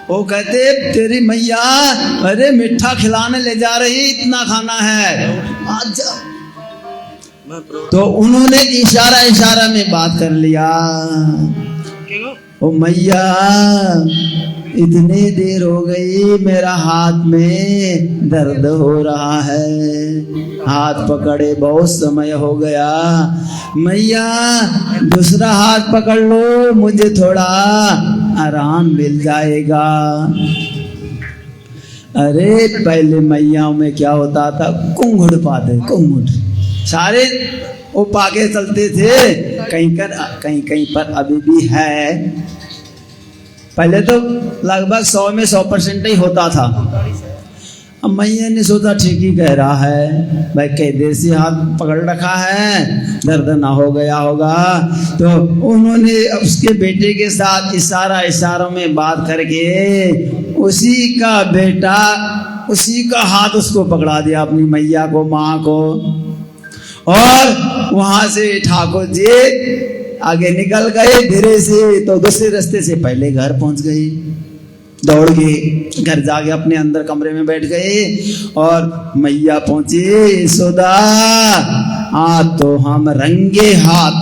ओ कहते तेरी मैया अरे मीठा खिलाने ले जा रही, इतना खाना है आज जा। तो उन्होंने इशारा में बात कर लिया। ओ मैया इतनी देर हो गई, मेरा हाथ में दर्द हो रहा है, हाथ पकड़े बहुत समय हो गया। मैया दूसरा हाथ पकड़ लो, मुझे थोड़ा आराम मिल जाएगा। अरे पहले मैयाओं में क्या होता था, कुंगुड़ पाते, कुंगुड़ सारे वो पाके चलते थे। कहीं पर अभी भी है, पहले तो लगभग 100 में 100% ही होता था। अब मैया ने सोचा ठीक ही कह रहा है, भाई कई देर से हाथ पकड़ रखा है, दर्द ना हो गया होगा। तो उन्होंने उसके बेटे के साथ इशारों में बात करके उसी का बेटा, उसी का हाथ उसको पकड़ा दिया, अपनी मैया को, माँ को। और वहां से ठाकुर जी आगे निकल गए धीरे से। तो दूसरे रास्ते से पहले घर पहुंच गए, दौड़ गए, घर जाके अपने अंदर कमरे में बैठ गए। और मैया पहुंची, यशोदा आज तो हम रंगे हाथ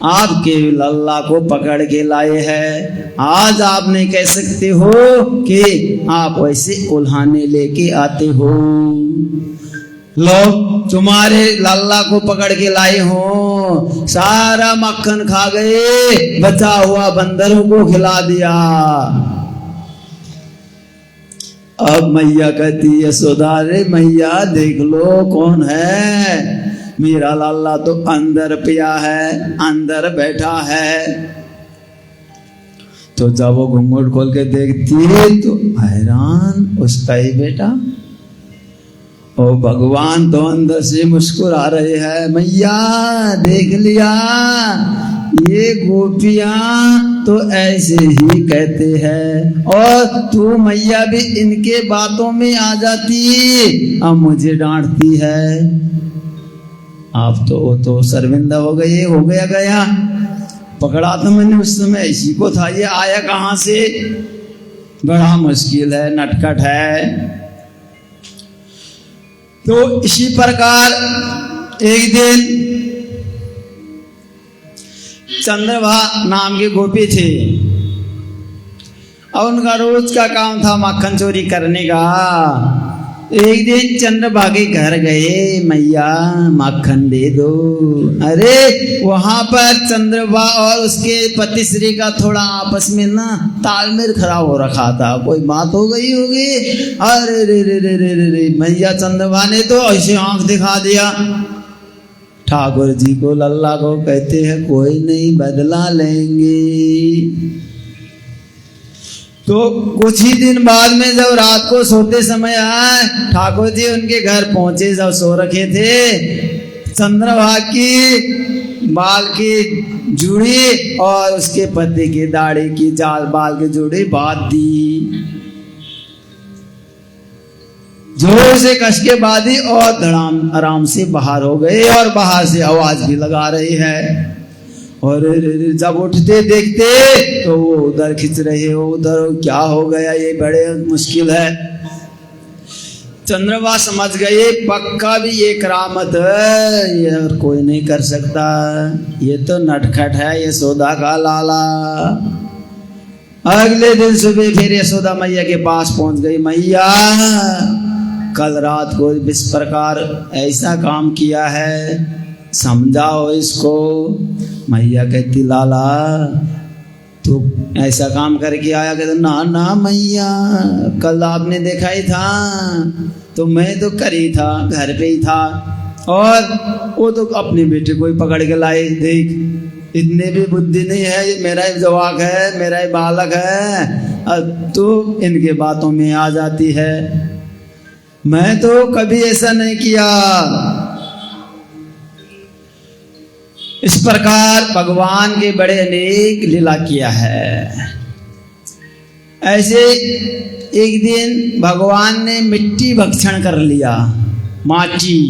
आपके लल्ला को पकड़ के लाए हैं। आज आप नहीं कह सकते हो कि आप वैसे उल्हाने लेके आते हो। लोग तुम्हारे लल्ला को पकड़ के लाए हो, सारा मक्खन खा गए, बचा हुआ बंदरों को खिला दिया। अब मैया कहती है यशोदा, रे मैया देख लो कौन है, मेरा लल्ला तो अंदर पिया है, अंदर बैठा है। तो जब वो घूंघट खोल के देखती है तो हैरान, उसका ही बेटा। ओ भगवान तो अंदर से मुस्कुरा रहे हैं, मैया देख लिया, ये गोपियां तो ऐसे ही कहते हैं, और तू मैया भी इनके बातों में आ जाती, अब मुझे डांटती है। आप तो शर्मिंदा हो गया। पकड़ा तो मैंने उस समय इसी को था, ये आया कहाँ से, बड़ा मुश्किल है, नटखट है। तो इसी प्रकार एक दिन चंद्रभा नाम की गोपी थी, और उनका रोज का काम था मक्खन चोरी करने का। एक दिन चंद्रभा के घर गए, मैया मक्खन दे दो। अरे वहां पर चंद्रभा और उसके पति श्री का थोड़ा आपस में ना तालमेल खराब हो रखा था, कोई बात हो गई होगी। अरे रे रे रे रे रे मैया चंद्रभा ने तो ऐसे आंख दिखा दिया। ठाकुर जी को, लल्ला को कहते हैं कोई नहीं, बदला लेंगे। तो कुछ ही दिन बाद में जब रात को सोते समय आए, ठाकुर जी उनके घर पहुंचे, जब सो रखे थे, चंद्रभागा की बाल की जुड़ी और उसके पति की दाढ़ी की जाल बाल की जुड़ी बांध दी, जोर से कस के बांधी और धड़ाम आराम से बाहर हो गए और बाहर से आवाज भी लगा रही है। और जब उठते देखते तो वो उधर खिंच रहे हो, उधर क्या हो गया, ये बड़े मुश्किल है। चंद्रमा समझ गए पक्का भी ये करामत है, ये और कोई नहीं कर सकता, ये तो नटखट है यशोदा का लाला। अगले दिन सुबह फिर यशोदा मैया के पास पहुंच गई, मैया कल रात को इस प्रकार ऐसा काम किया है, समझाओ इसको। मैया कहती लाला तू ऐसा काम करके आया, कहते ना ना मैया कल आपने देखा ही था, तो मैं तो कर ही था, घर पे ही था, और वो तो अपने बेटे को ही पकड़ के लाए। देख इतने भी बुद्धि नहीं है, ये मेरा ही जवाक है, मेरा ही बालक है, तो इनके बातों में आ जाती है। मैं तो कभी ऐसा नहीं किया। इस प्रकार भगवान के बड़े अनेक लीला किया है। ऐसे एक दिन भगवान ने मिट्टी भक्षण कर लिया, माटी,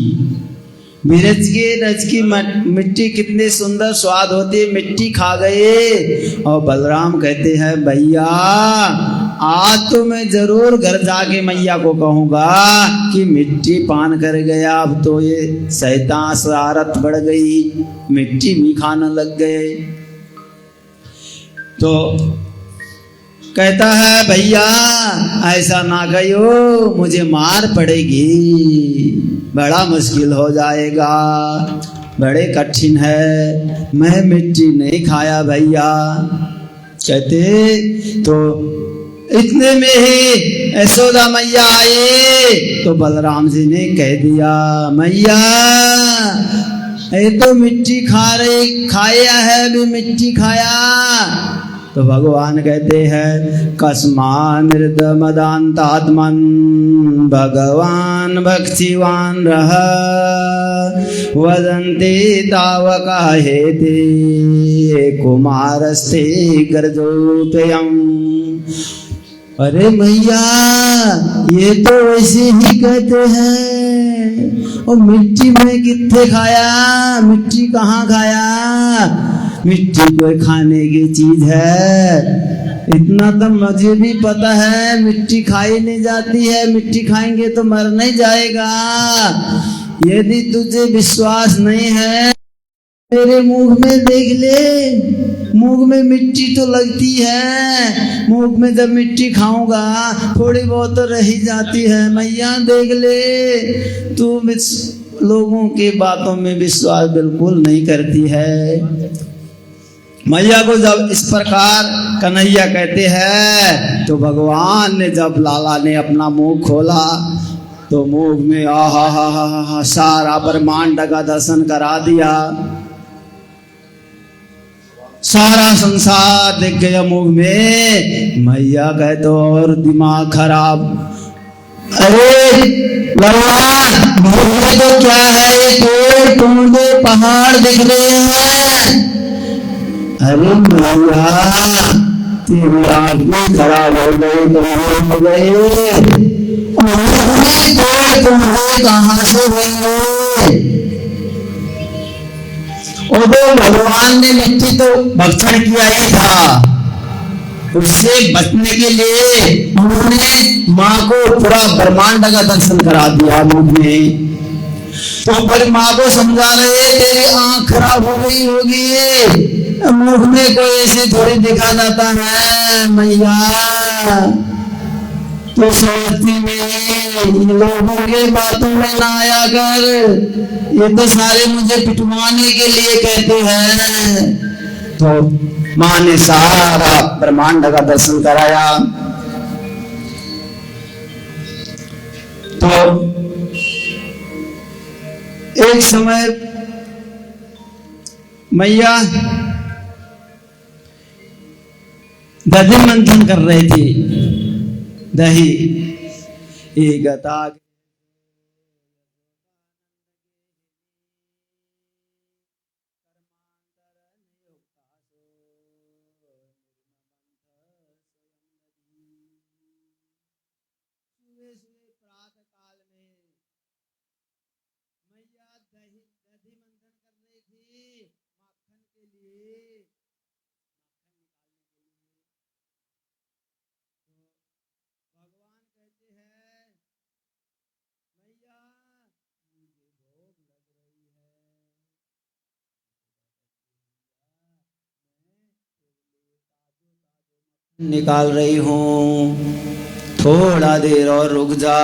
मिर्च के रज की मिट्टी कितने सुंदर स्वाद होती, मिट्टी खा गए। और बलराम कहते हैं भैया आज तो मैं जरूर घर जाके मैया को कहूंगा कि मिट्टी पान कर गया, अब तो ये शैतान शरारत बढ़ गई, मिट्टी भी खाने लग गए। तो कहता है भैया ऐसा ना कहियो, मुझे मार पड़ेगी, बड़ा मुश्किल हो जाएगा, बड़े कठिन है, मैं मिट्टी नहीं खाया भैया। कहते तो इतने में ही यशोदा मैया आई, तो बलराम जी ने कह दिया मैया ये तो मिट्टी खाया है, भी मिट्टी खाया। तो भगवान कहते हैं कस्मा मृद मदान्तात्मन भगवान भक्तिवान रह वदन्ते तावका हेते कुमारस्ते गर्जोपयम्। अरे मैया ये तो वैसे ही कहते हैं, और मिट्टी में कितने खाया, मिट्टी कहाँ खाया, मिट्टी कोई खाने की चीज है, इतना तो मुझे भी पता है, मिट्टी खाई नहीं जाती है, मिट्टी खाएंगे तो मर नहीं जाएगा। यदि तुझे विश्वास नहीं है मेरे मुंह में देख ले, मुंह में मिट्टी तो लगती है, मुंह में जब मिट्टी खाऊंगा थोड़ी बहुत तो रही जाती है, मैया देख ले। तू लोगों के बातों में विश्वास बिल्कुल नहीं करती है। मैया को जब इस प्रकार कन्हैया कहते हैं, तो भगवान ने जब लाला ने अपना मुंह खोला तो मुंह में आहा सारा ब्रह्मांड का दर्शन करा दिया, सारा संसार दिख गया मुंह में। मैया कहते और दिमाग खराब, अरे भगवान मुंह में तो क्या है, ये पेड़ पौधे पहाड़ दिख रहे हैं। अरे मैया तेरी आंखें खराब हो गई, हो गए, पेड़ पौधे कहाँ से होंगे। और वो भगवान ने मिट्टी तो भक्षण किया ही था, उससे बचने के लिए उन्होंने माँ को पूरा ब्रह्मांड का दर्शन करा दिया मुंह में। तो पर माँ को समझा रहे तेरी आंख खराब हो गई होगी, मुंह में कोई ऐसे थोड़ी दिखा जाता है मैया। तो सोचती में लोगों के बातों में ना आया कर, ये तो सारे मुझे पिटवाने के लिए कहते हैं। तो माँ ने सारा ब्रह्मांड का दर्शन कराया। तो एक समय मैया दधि मंथन कर रहे थे। दही गता निकाल रही हूँ, थोड़ा देर और रुक जा।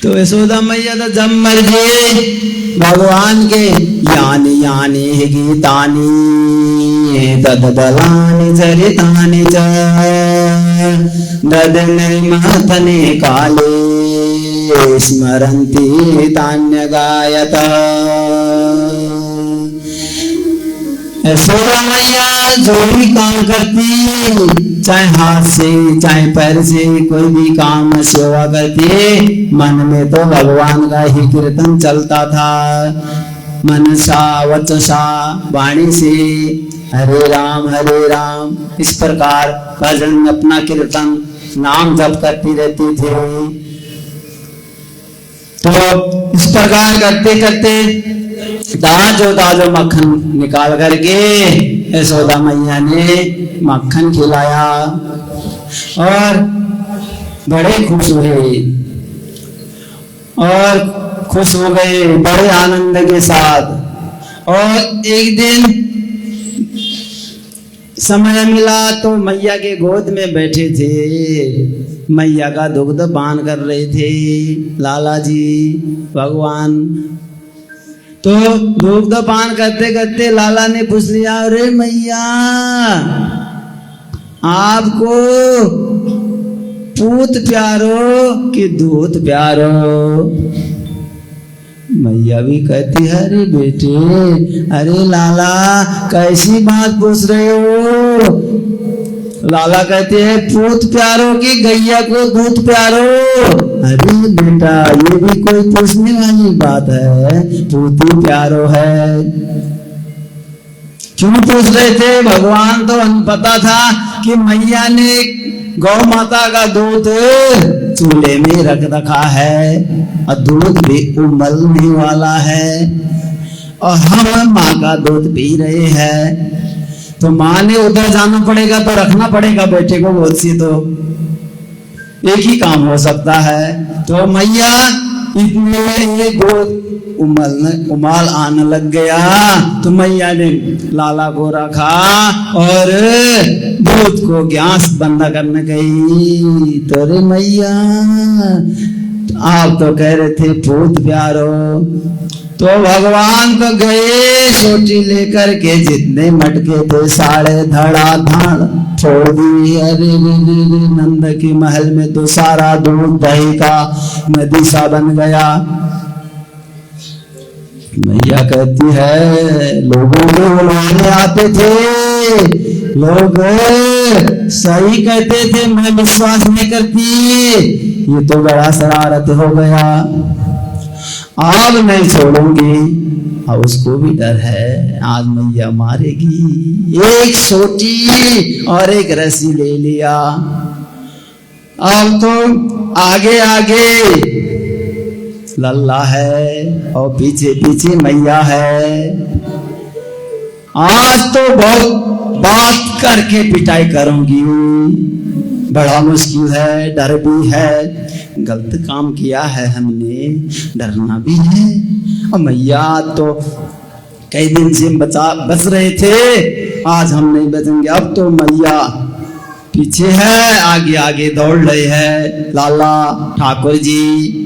तो यशोदा मैया तो जब मर्जी भगवान के यानी यानी गीतानी ददलानि चरितानि च ददनिर्मथने काले स्मरन्ति तान्य गायत। यशोदा मैया जो भी काम करती, चाहे हाथ से चाहे पैर से कोई भी काम सेवा करती, मन में तो भगवान का ही कीर्तन चलता था। मनसा वचसा वाणी से हरे राम इस प्रकार भजन अपना कीर्तन नाम जप करती रहती थी। तो इस प्रकार करते करते ताजो मक्खन निकाल करके यशोदा मैया ने मक्खन खिलाया और बड़े खुश हुए और खुश हो गए बड़े आनंद के साथ। और एक दिन समय मिला तो मैया के गोद में बैठे थे, मैया का दुग्ध पान कर रहे थे लाला जी भगवान। तो दुग्ध पान करते करते लाला ने पूछ लिया, अरे मैया आपको पूत प्यारो कि दूध प्यारो? मैया भी कहती है, अरे बेटे, अरे लाला कैसी बात पूछ रहे हो? लाला कहते हैं पूत प्यारो कि गैया को दूध प्यारो? अरे बेटा ये भी कोई पूछने वाली बात है, पूती प्यारो है। क्यों पूछ रहे थे? भगवान तो पता था कि मैया ने गौ माता का दूध चूल्हे में रख रखा है और दूध भी उबलने वाला है और हम माँ का दूध पी रहे हैं। तो माँ ने उधर जाना पड़ेगा तो रखना पड़ेगा बेटे को गोद से, तो एक ही काम हो सकता है। तो मैया इतने में गोद उमाल आने लग गया तो मैया ने लाला को रखा और दूध को गैस बंद करने गई। तो रे मैया आप तो कह रहे थे पूत प्यारो। तो भगवान तो गए सोटी लेकर के, जितने मटके थे सारे धड़ाधड़ छोड़ दी। अरे नंद के महल में तो सारा दूध दही का नदी सा बन गया। मैया कहती है लोगों को बुलाने आते थे, लोग सही कहते थे, मैं विश्वास नहीं करती, ये तो बड़ा शरारत हो गया, अब नहीं छोड़ूंगी। अब उसको भी डर है आज मैया मारेगी। एक सोटी और एक रस्सी ले लिया। अब तो आगे आगे लल्ला है और पीछे पीछे मैया है। आज तो बहुत बात करके पिटाई करूंगी, बड़ा मुश्किल है, डर भी है, गलत काम किया है हमने, डरना भी है। और मैया तो कई दिन से बच रहे थे, आज हम नहीं बचेंगे। अब तो मैया पीछे है, आगे आगे दौड़ रहे हैं लाला ठाकुर जी।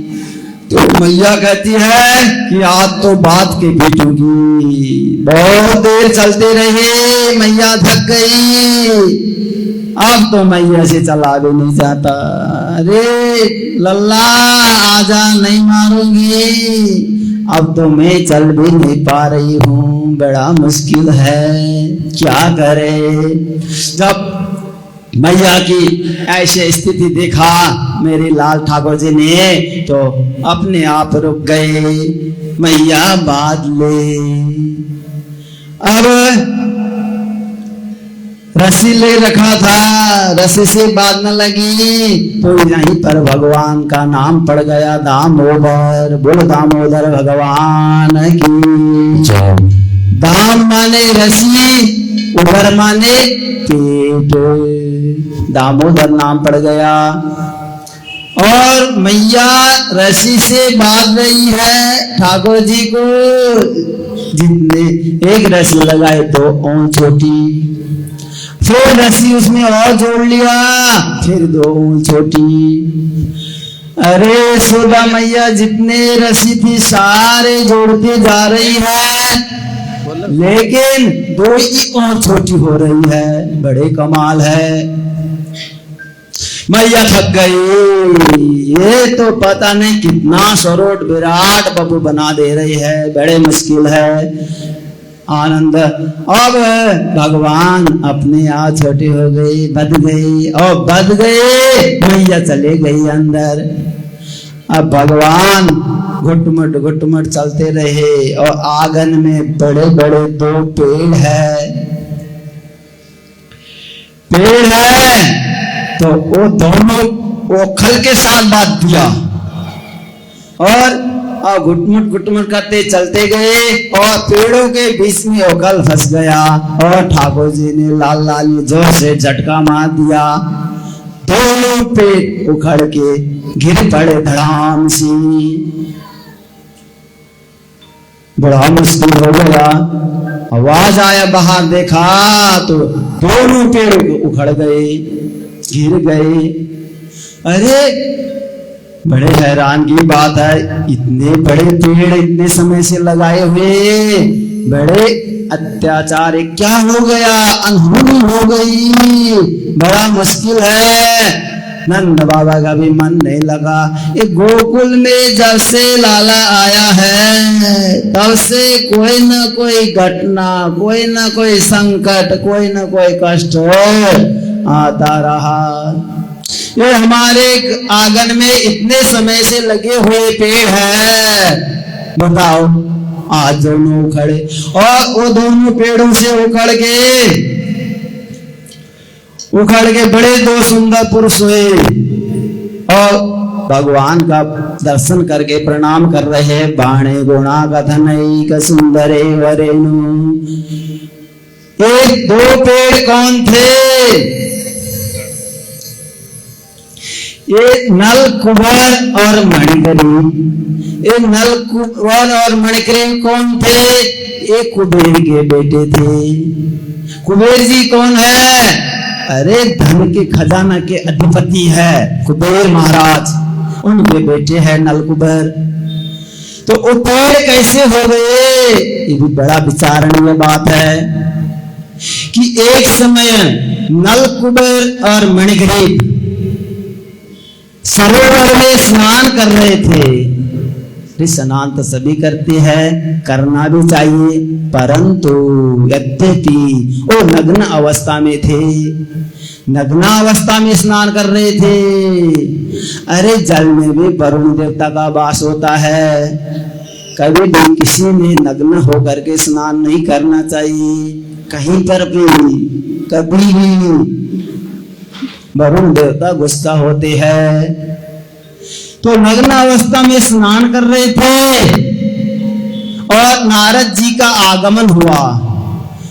तो मैया कहती है कि आज तो बात के पीटूंगी। बहुत देर चलते रहे, मैया थक गई, अब तो मैया से चला भी नहीं जाता। अरे लल्ला आजा, नहीं मारूंगी, अब तो मैं चल भी नहीं पा रही हूँ, बड़ा मुश्किल है, क्या करे। जब मैया की ऐसी स्थिति देखा मेरे लाल ठाकुर जी ने तो अपने आप रुक गए। मैया बांध ले। अब रस्सी ले रखा था, रस्सी से बांधने लगी तो यहीं पर भगवान का नाम पड़ गया, दामोदर। बोलो दामोदर भगवान की। दाम माने रस्सी, उदर माने पेट, दामोदर नाम पड़ गया। और मैया रस्सी से बांध रही है ठाकुर जी को। जितने एक रस्सी लगाए तो और छोटी, फिर रस्सी उसमें और जोड़ लिया, फिर 2 ऊन छोटी। अरे सोदा मैया जितने रस्सी थी सारे जोड़ते जा रही है, लेकिन 2 ही और छोटी हो रही है। बड़े कमाल है। मैया थक गई, ये तो पता नहीं कितना सरोट विराट बबू बना दे रही है, बड़े मुश्किल है। आनंद। अब भगवान अपने आप छोटी हो गई, बद गई और बद गए, मैया चले गई अंदर। अब भगवान घुटमुट चलते रहे और आंगन में बड़े बड़े 2 पेड़ है तो वो दोनों ओखल के साथ बांध दिया और घुटमुट करते चलते गए और पेड़ों के बीच में ओखल फंस गया और ठाकुर जी ने लाल लाल जोर से झटका मार दिया। दोनों पेड़ उखड़ के गिर पड़े धड़ाम से। बड़ा मुश्किल हो गया। आवाज आया, बाहर देखा तो दोनों पेड़ उखड़ गए, गिर गए। अरे बड़े हैरान की बात है, इतने बड़े पेड़ इतने समय से लगाए हुए, बड़े अत्याचार, क्या हो गया, अनहोनी हो गई, बड़ा मुश्किल है। नंद बाबा का भी मन नहीं लगा। ये गोकुल में जब से लाला आया है तब से कोई न कोई घटना, कोई न कोई संकट, कोई न कोई कष्ट आता रहा। ये हमारे आंगन में इतने समय से लगे हुए पेड़ है, बताओ आज दोनों उखड़े और वो दोनों पेड़ों से उखड़ के बड़े 2 सुंदर पुरुष हुए और भगवान का दर्शन करके प्रणाम कर रहे। बाणे गुणा कथनैक सुंदरे वरेणु। ये 2 पेड़ कौन थे? ये नल कुबर और मणिकरी। ये नल कुबर और मणिकरी कौन थे? ये कुबेर के बेटे थे। कुबेर जी कौन है? अरे धन के खजाना के अधिपति है कुबेर महाराज, उनके बेटे हैं नल कुबर। तो वो पेड़ कैसे हो गए? ये भी बड़ा विचारणीय बात है कि एक समय नल कुबर और मणिग्रीव सरोवर में स्नान कर रहे थे। स्नान तो सभी करते हैं, करना भी चाहिए, परंतु यद्यपि वो नग्न अवस्था में थे, नग्न अवस्था में स्नान कर रहे थे। अरे जल में भी वरुण देवता का वास होता है, कभी भी किसी ने नग्न होकर के स्नान नहीं करना चाहिए। कहीं पर भी कभी भी वरुण देवता गुस्सा होते हैं। तो नग्न अवस्था में स्नान कर रहे थे और नारद जी का आगमन हुआ।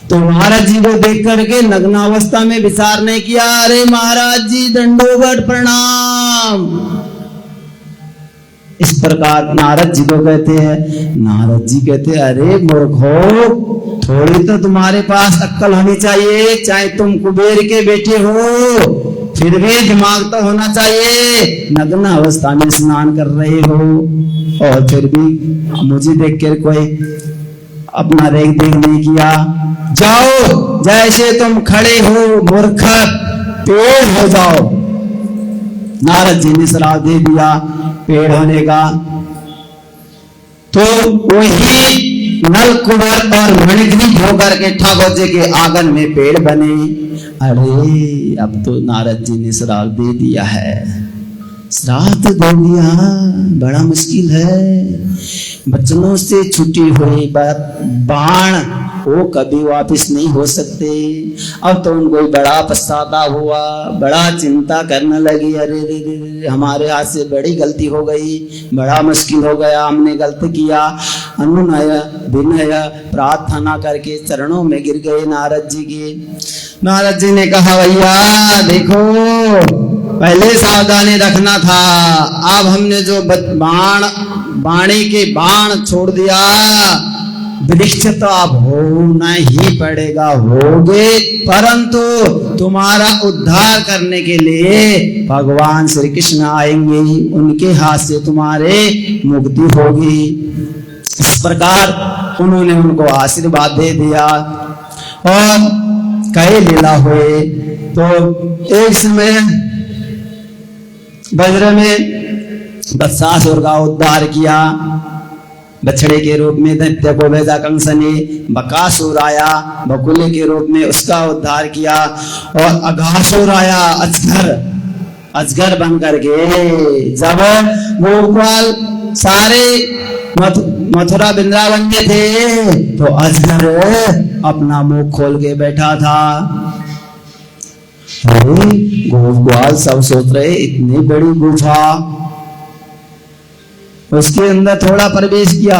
तो महाराज जी को देख करके नग्न अवस्था में विचार नहीं किया, अरे महाराज जी दंडोवत प्रणाम, इस प्रकार नारद जी को कहते हैं। नारद जी कहते हैं, अरे मूर्खो, थोड़ी तो तुम्हारे पास अक्ल होनी चाहिए, चाहे तुम कुबेर के बेटे हो फिर भी दिमाग तो होना चाहिए। नग्न अवस्था में स्नान कर रहे हो और फिर भी मुझे देख कर कोई अपना देख नहीं किया। जाओ, जैसे तुम खड़े हो मूर्ख, पेड़ हो जाओ। नारद जी ने श्राप दे दिया पेड़ होने का। तो वही नल कुंवर और मणिग्रीव होकर के ठाकुर जी के आंगन में पेड़ बने। अरे अब तो नारद जी ने श्राप दे दिया है, श्राप दे दिया, बड़ा मुश्किल है। बचनों से छुट्टी हुई बाण वो कभी वापस नहीं हो सकते। अब तो उनको बड़ा पछतावा हुआ, बड़ा चिंता करने लगी, अरे रे रे रे हमारे हाथ से बड़ी गलती हो गई, बड़ा मुश्किल हो गया, हमने गलत किया। अनुनय विनय प्रार्थना करके चरणों में गिर गए नारद जी के। नारद जी ने कहा भैया देखो, पहले सावधानी रखना था, अब हमने जो वाणी के बाण छोड़ दिया, वृक्ष तो अब होना ही पड़ेगा, होगे, परंतु तुम्हारा उद्धार करने के लिए भगवान श्री कृष्ण आएंगे, उनके हाथ से तुम्हारे मुक्ति होगी। इस प्रकार उन्होंने उनको आशीर्वाद दे दिया और कई लीला हुए। तो एक समय वज्र में बत्सासुर का उद्धार किया, बछड़े के रूप में दैत्य को भेजा कंस ने, बकासुर आया बकुले के रूप में, उसका उद्धार किया, और अघासुर आया अजगर बन करके। जब गोपाल सारे मथुरा वृंदावन में थे तो अजगर अपना मुंह खोल के बैठा था। गोपाल सब सोच रहे इतनी बड़ी गुफा, उसके अंदर थोड़ा प्रवेश किया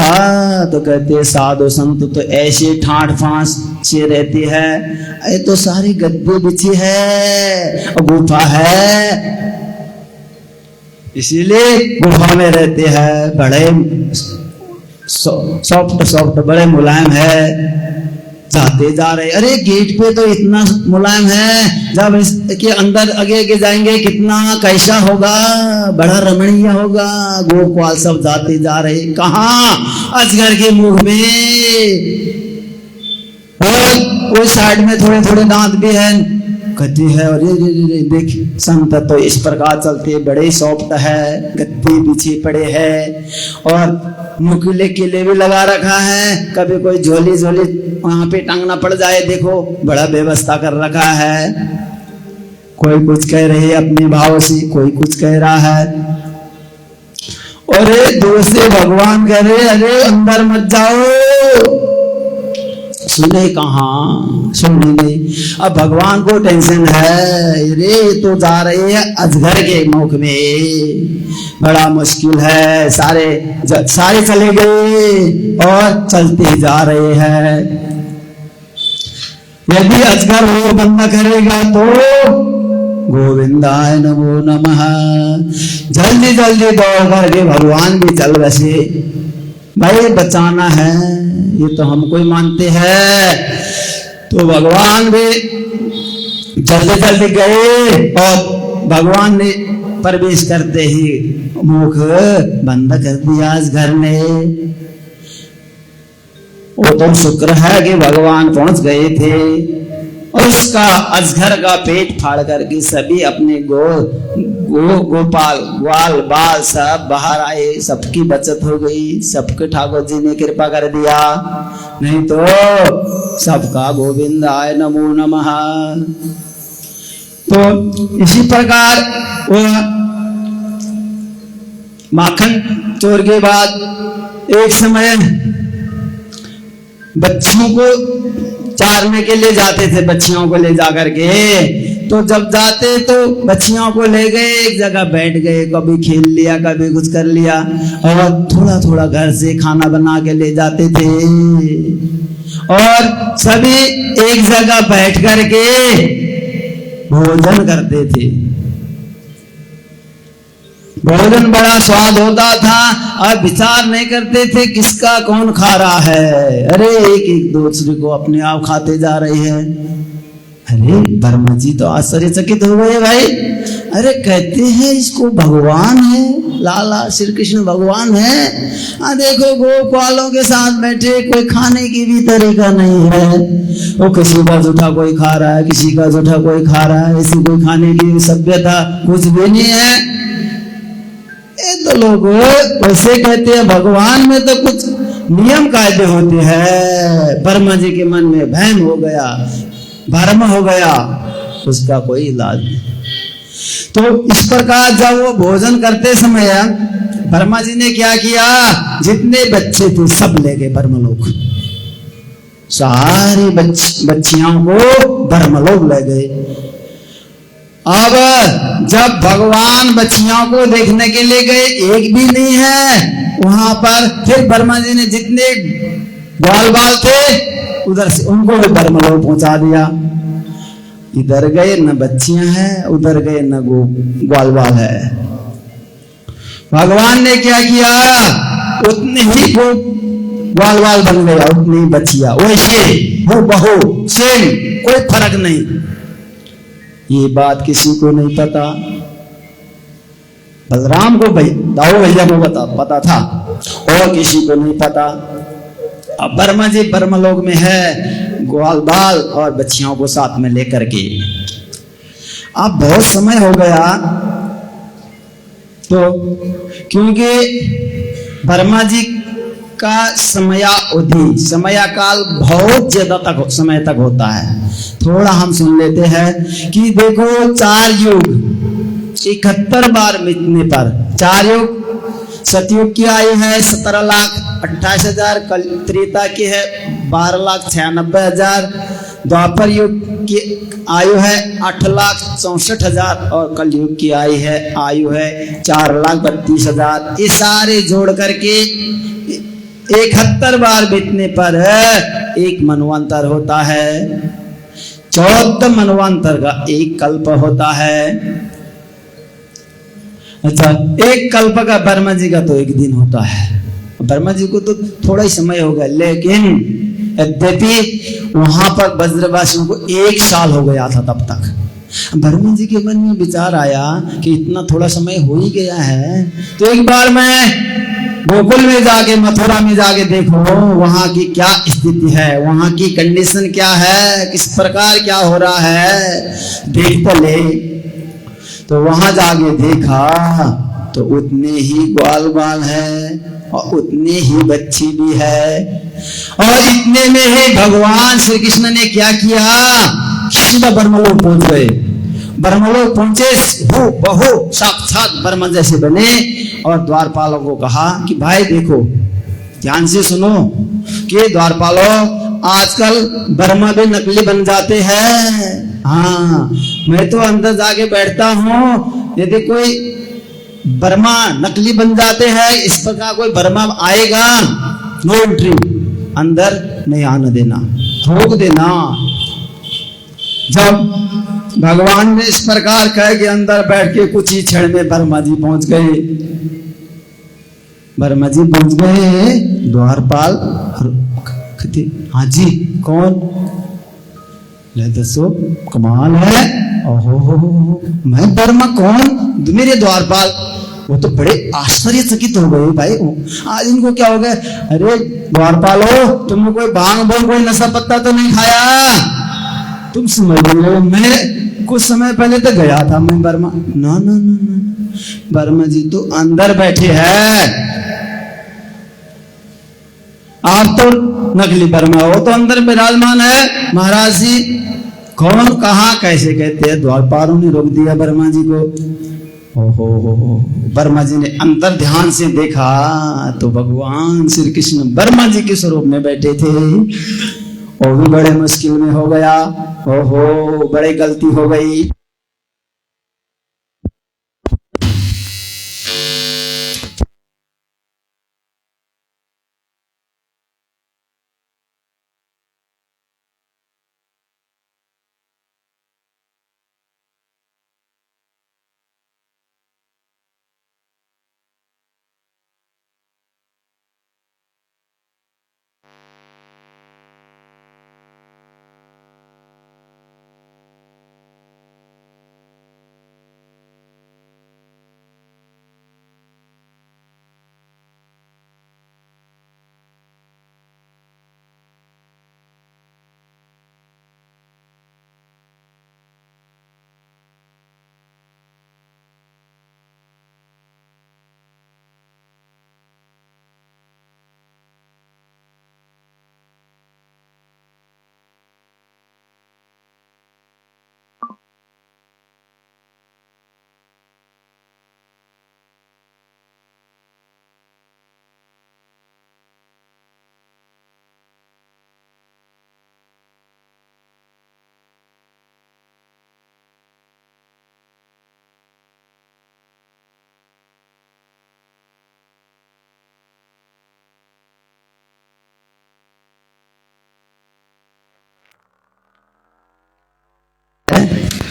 तो कहते साधु संत तो ऐसे ठाठ फांस से रहते हैं, ये तो सारी गद्दे बिछी है और गुफा है, इसीलिए गुफा में रहते हैं, बड़े सॉफ्ट बड़े मुलायम है। जाते जा रहे, अरे गेट पे तो इतना मुलायम है, जब इसके अंदर आगे जाएंगे कितना कैसा होगा, बड़ा रमणीय होगा। गोपाल सब जाते जा रहे, कहाँ अजगर के मुंह में, और उस साइड में थोड़े थोड़े दांत भी है, कहती है अरे देख संत तो इस प्रकार चलते, बड़े सॉफ्ट है, गद्दे पीछे पड़े हैं और नुकीले किले भी लगा रखा है, कभी कोई झोली वहां पे टांगना पड़ जाए, देखो बड़ा व्यवस्था कर रखा है। कोई कुछ कह रहे अपने भाव से, कोई कुछ कह रहा है, और दूसरे भगवान कह रहे अरे अंदर मत जाओ, सुने कहाँ, सुने नहीं। अब भगवान को टेंशन है, रे तो जा रहे हैं अजगर के मुख में, बड़ा मुश्किल है, सारे चले गए और चलते जा रहे हैं। यदि अजगर और बंदा करेगा तो गोविंदाय नमो नमः, जल्दी जल्दी दौड़ करके भगवान भी चल बसे, भाई बचाना है, ये तो हमको ही मानते हैं। तो भगवान भी जल्दी जल्दी गए और भगवान ने प्रवेश करते ही मुख बंद कर दिया अजगर ने। वो तो शुक्र है कि भगवान पहुंच गए थे, और उसका अजगर का पेट फाड़ करके सभी अपने गोपाल ग्वाल बाल सब बाहर आए, सबकी बचत हो गई, सबके ठाकुर जी ने कृपा कर दिया, नहीं तो सबका गोविंदाय नमो नमः। तो इसी प्रकार वो माखन चोर के बाद एक समय बच्चों को चारने के लिए जाते थे, बच्चियों को ले जा करके, तो जब जाते तो बच्चियों को ले गए, एक जगह बैठ गए, कभी खेल लिया, कभी कुछ कर लिया, और थोड़ा थोड़ा घर से खाना बना के ले जाते थे, और सभी एक जगह बैठ करके भोजन करते थे। भोजन बड़ा स्वाद होता था, और विचार नहीं करते थे किसका कौन खा रहा है, अरे एक दूसरे को अपने आप खाते जा रहे हैं। अरे ब्रह्मा जी तो आश्चर्यचकित हो गए भाई, अरे कहते हैं इसको भगवान है, लाला श्री कृष्ण भगवान है, देखो गोपालों के साथ बैठे, कोई खाने की भी तरीका नहीं है, वो किसी का जूठा कोई खा रहा है, किसी का जूठा कोई खा रहा है, ऐसी कोई खाने की सभ्यता कुछ भी नहीं है। तो लोग वैसे कहते हैं भगवान में तो कुछ नियम कायदे होते हैं। ब्रह्मा जी के मन में वहम हो गया, भ्रम हो गया, उसका कोई इलाज नहीं। तो इस प्रकार जब वो भोजन करते समय ब्रह्मा जी ने क्या किया, जितने बच्चे थे सब ले गए ब्रह्मलोक, सारी बच्चियों को ब्रह्मलोक ले गए। अब जब भगवान बच्चियों को देखने के लिए गए, एक भी नहीं है वहां पर। फिर ब्रह्मा जी ने जितने ग्वाल बाल थे उधर से उनको भी ब्रह्मलोक पहुंचा दिया। इधर गए न बच्चियां हैं, उधर गए न ग्वाल बाल है। भगवान ने क्या किया, उतने ही वो ग्वाल बाल बन गया, उतनी ही बच्चियां, वैसे वो बहु सेम, कोई फर्क नहीं। ये बात किसी को नहीं पता। बलराम को दाऊ भैया को पता था और किसी को नहीं पता। अब ब्रह्मा जी ब्रह्मलोक में है, ग्वाल बाल और बच्चियों को साथ में लेकर के। अब बहुत समय हो गया, तो क्योंकि ब्रह्मा जी का समयावधि, समयकाल बहुत ज्यादा तक समय तक होता है। थोड़ा हम सुन लेते हैं कि देखो 4 युग 71 बार मिटने पर 4 युग, सतयुग की आयु है 17,28,000, कल त्रेता की है 12,96,000, द्वापर युग की आयु है 8,64,000 और कलयुग की आयु है 4,32,000। ये सारे जोड़ करके 71 बार बीतने पर एक मनवंतर होता है। 14 मनवंतर का एक कल्प होता है। अच्छा, एक कल्प का ब्रह्मा जी का तो एक दिन होता है। ब्रह्मा जी को तो थोड़ा ही समय हो गया, लेकिन यद्यपि वहां पर ब्रजवासियों को 1 साल हो गया था तब तक। ब्रह्मा जी के मन में विचार आया कि इतना थोड़ा समय हो ही गया है, तो एक बार मैं गोकुल में जाके, मथुरा में जाके देखो वहां की क्या स्थिति है, वहां की कंडीशन क्या है, किस प्रकार क्या हो रहा है, देख तो ले। तो वहां जाके देखा तो उतने ही ग्वाल बाल है और उतने ही बच्ची भी है। और इतने में ही भगवान श्री कृष्ण ने क्या किया, सीधा ब्रह्मलोक पहुंच गए। ब्रह्मलोक पहुंचे, बहु साक्षात ब्रह्म जैसे बने और द्वारपालों को कहा कि भाई देखो, ध्यान से सुनो कि द्वारपालों, आजकल ब्रह्मा भी नकली बन जाते हैं। हाँ, मैं तो अंदर जाके बैठता हूँ, यदि कोई ब्रह्मा नकली बन जाते हैं, इस प्रकार कोई ब्रह्मा आएगा, नो एंट्री, अंदर नहीं आने देना, रोक देना। जब भगवान ने इस प्रकार कह के अंदर बैठ के कुछ ही क्षण में ब्रह्मा जी पहुंच गए। ब्रह्मा जी पहुंच गए, द्वारपाल हाँ जी कौन, ले दसो, कमाल है, ओहो मैं ब्रह्मा कौन, मेरे द्वारपाल। वो तो बड़े आश्चर्यचकित हो गए, भाई आज इनको क्या हो गया। अरे द्वारपालो, तुमने कोई भांग भोग कोई नशा पत्ता तो नहीं खाया, तुम समझ लो मैं कुछ समय पहले तो गया था मैं ब्रह्मा। ना ना ना ना, ब्रह्मा जी तो अंदर बैठे हैं, आप तो नकली ब्रह्मा हो, तो अंदर विराजमान है। महाराज जी कौन, कहा, कैसे कहते हैं। द्वारपालों ने रोक दिया ब्रह्मा जी को। ओहो, ब्रह्मा जी ने अंदर ध्यान से देखा तो भगवान श्री कृष्ण ब्रह्मा जी के स्वरूप में बैठे थे। वो भी बड़े मुश्किल में हो गया, ओहो बड़े गलती हो गई।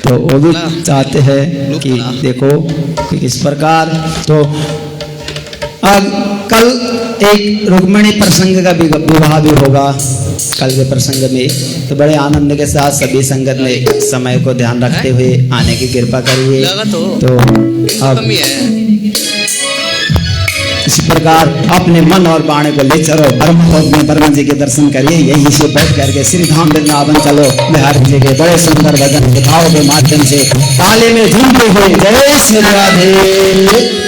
तो वो भी चाहते हैं कि देखो कि किस प्रकार। तो अब कल एक रुक्मिणी प्रसंग का विवाह भी होगा कल के प्रसंग में, तो बड़े आनंद के साथ सभी संगत ने समय को ध्यान रखते हुए आने की कृपा करिए। तो अब इस प्रकार अपने मन और बाण को ले चलो ब्रह्मा जी के दर्शन करिए। यहीं से बैठ करके श्री धाम वृंदावन चलो, बिहार जी के बड़े सुंदर भजन कथाओं के माध्यम से ताले में झूमते हुए जय श्री राधे।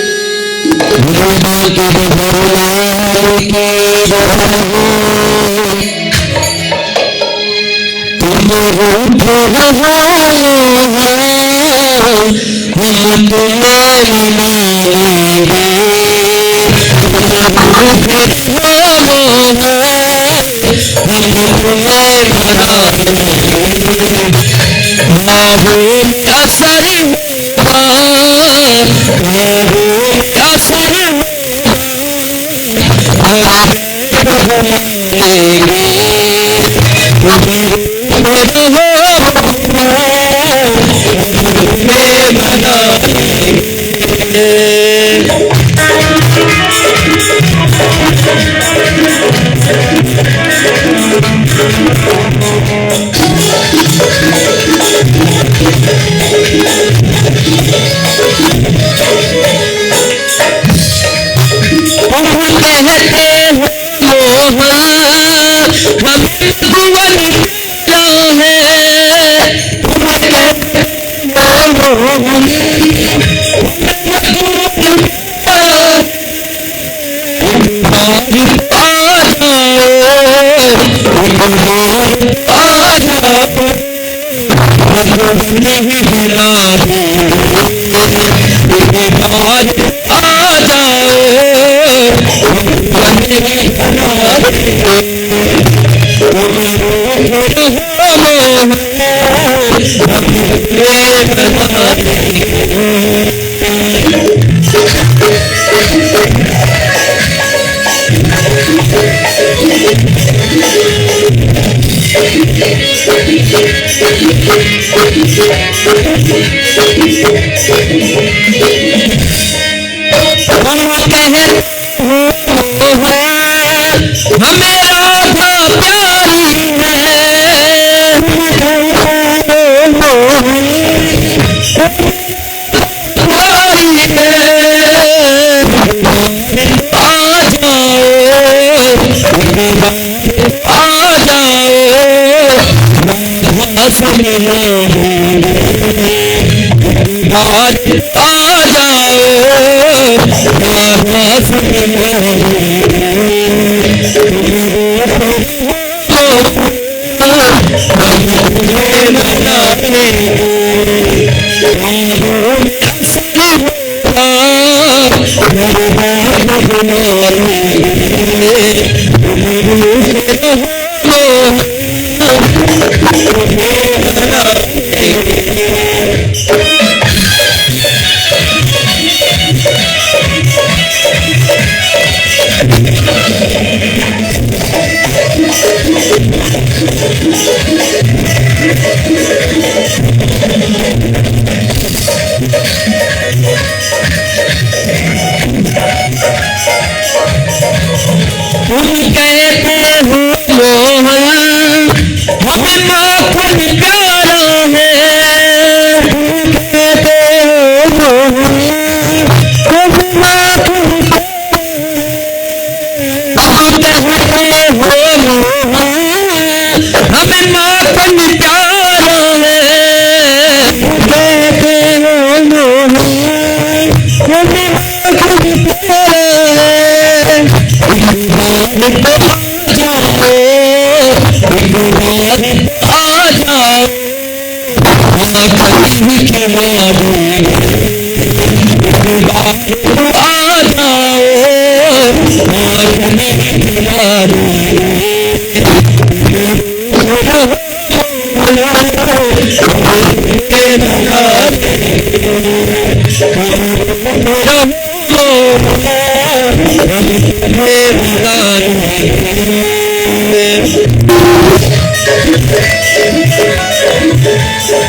हमें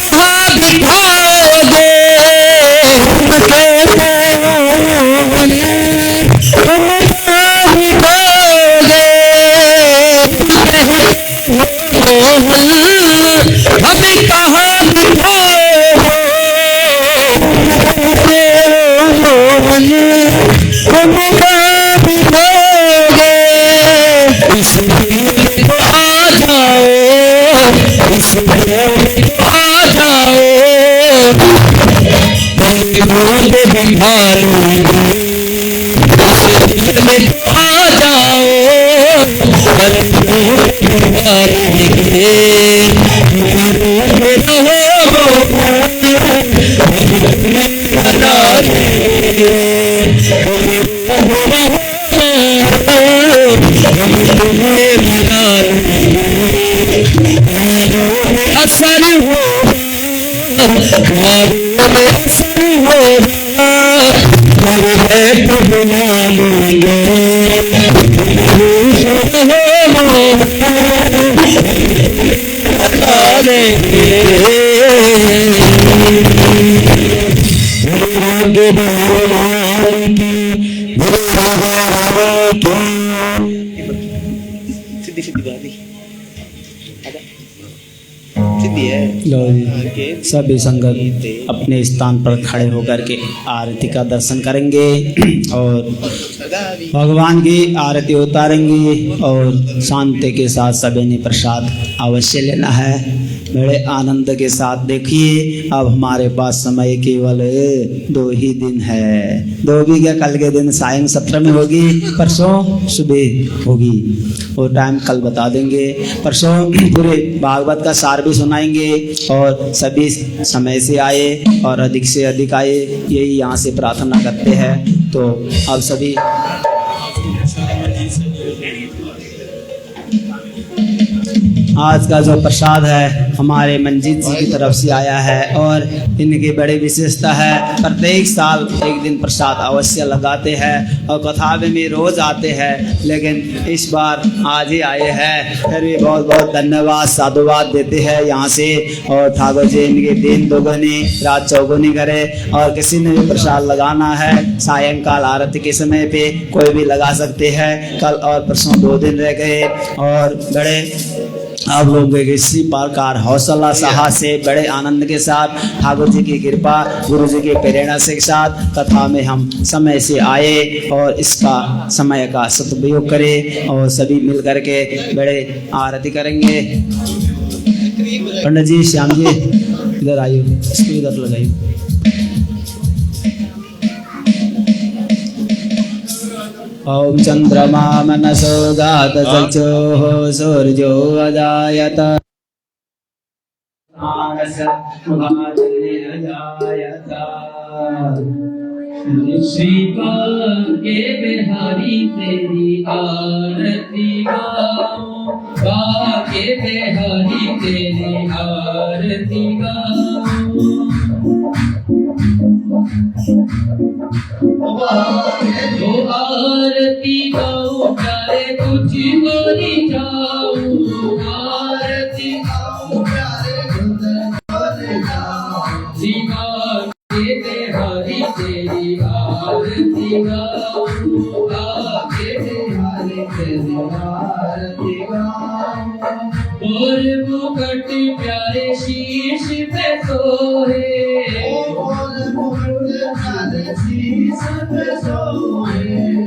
कहाँ बिठाओगे, हम कहते हमें कहाँ बिठाओगे, हमें कहाँ बिठाओगे, हमें कहाँ बिठाओगे, इस दिल को आ जाओ, इस दिल को आ जाओ, रोज बिठाओगे, इस दिल में आ जाओ, असर हो असर हो बना सीधी सीधी बात ही सीधी है। लो जी, सभी संगत अपने स्थान पर खड़े होकर के आरती का दर्शन करेंगे और भगवान की आरती उतारेंगे और शांति के साथ सभी ने प्रसाद अवश्य लेना है। बड़े आनंद के साथ देखिए, अब हमारे पास समय केवल 2 ही दिन है। 2 भी क्या, कल के दिन सायं सत्र में होगी, परसों सुबह होगी, वो टाइम कल बता देंगे। परसों पूरे भागवत का सार भी सुनाएंगे और सभी समय से आए और अधिक से अधिक आए, यही यहाँ से प्रार्थना करते हैं। तो अब सभी आज का जो प्रसाद है हमारे मंजीत जी की तरफ से आया है और इनकी बड़ी विशेषता है, प्रत्येक साल एक दिन प्रसाद अवश्य लगाते हैं और कथा में भी रोज आते हैं, लेकिन इस बार आज ही आए हैं। फिर भी बहुत बहुत धन्यवाद साधुवाद देते हैं यहाँ से। और ठाकुर जी इनके दिन दोगुनी रात चौगुनी करे। और किसी ने भी प्रसाद लगाना है सायंकाल आरती के समय पे कोई भी लगा सकते हैं। कल और परसों 2 दिन रह गए और बड़े आप लोग इसी प्रकार हौसला साहस से बड़े आनंद के साथ ठाकुर जी की कृपा गुरु जी की प्रेरणा से साथ कथा में हम समय से आए और इसका समय का सदुपयोग करें और सभी मिल करके बड़े आरती करेंगे। पंडित जी, श्याम जी इधर आइए, इसको इधर लगाइए। ओम चंद्रमा मनसो गात चक्षुः सूर्यो अजायत श्रीपाद के बिहारी तेरी आरती गाओ, के बिहारी तेरी आरती गाओ। जो आरती गाऊं प्यारे तुझको रिझाऊं, आरती गाऊं प्यारे तुझको रिझाऊं। श्रीपाद के बिहारी तेरी आरती गाऊं, के बिहारी तेरी आरती गाऊं। और मुकुट प्यारे शीश पे सोहे,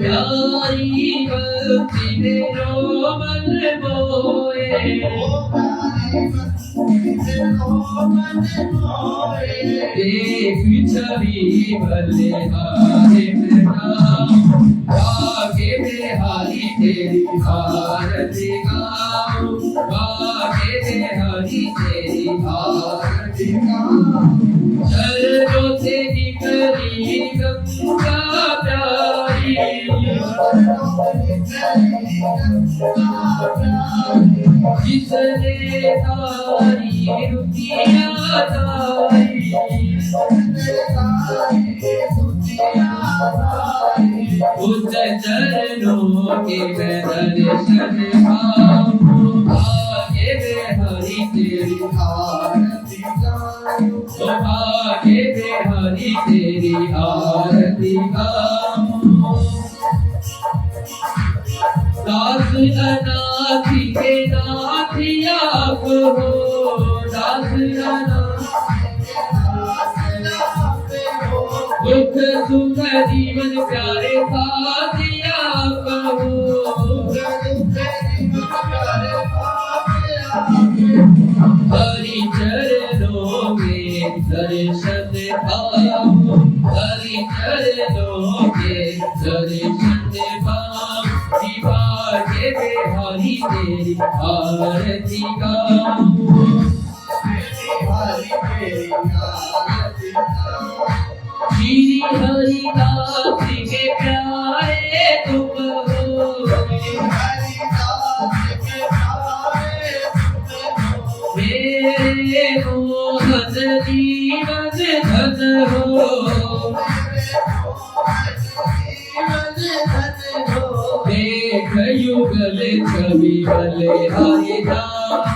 प्यारी भक्ति में रोमन बोए, देख छवि बलिहारी आगे बिहारी तेरी आरती गाऊं, आगे बिहारी तेरी आरती गाऊं। चरणों से निकली गंगा प्यारी, जिसने तारी रुकिया तारी, उस चरणों के मैं दर्शन पाऊं, आगे में हरि तेरी आरती गाऊं, तो आगे में हरि तेरी आरती गाऊं। दास अनाथी के नाथी आप हो, दास दुख सुख जीवन प्यारे साथी आप हो, हरि चरणों में दर्शन पाऊं, हरि चरणों में दर्शन पाऊं, दिवागे में हरि तेरी आरती गाऊं, श्री हरिदास के प्यारे तुम हो, मेरे मोहन जीवन धन हो, देख युगल छवि बले हरिदास,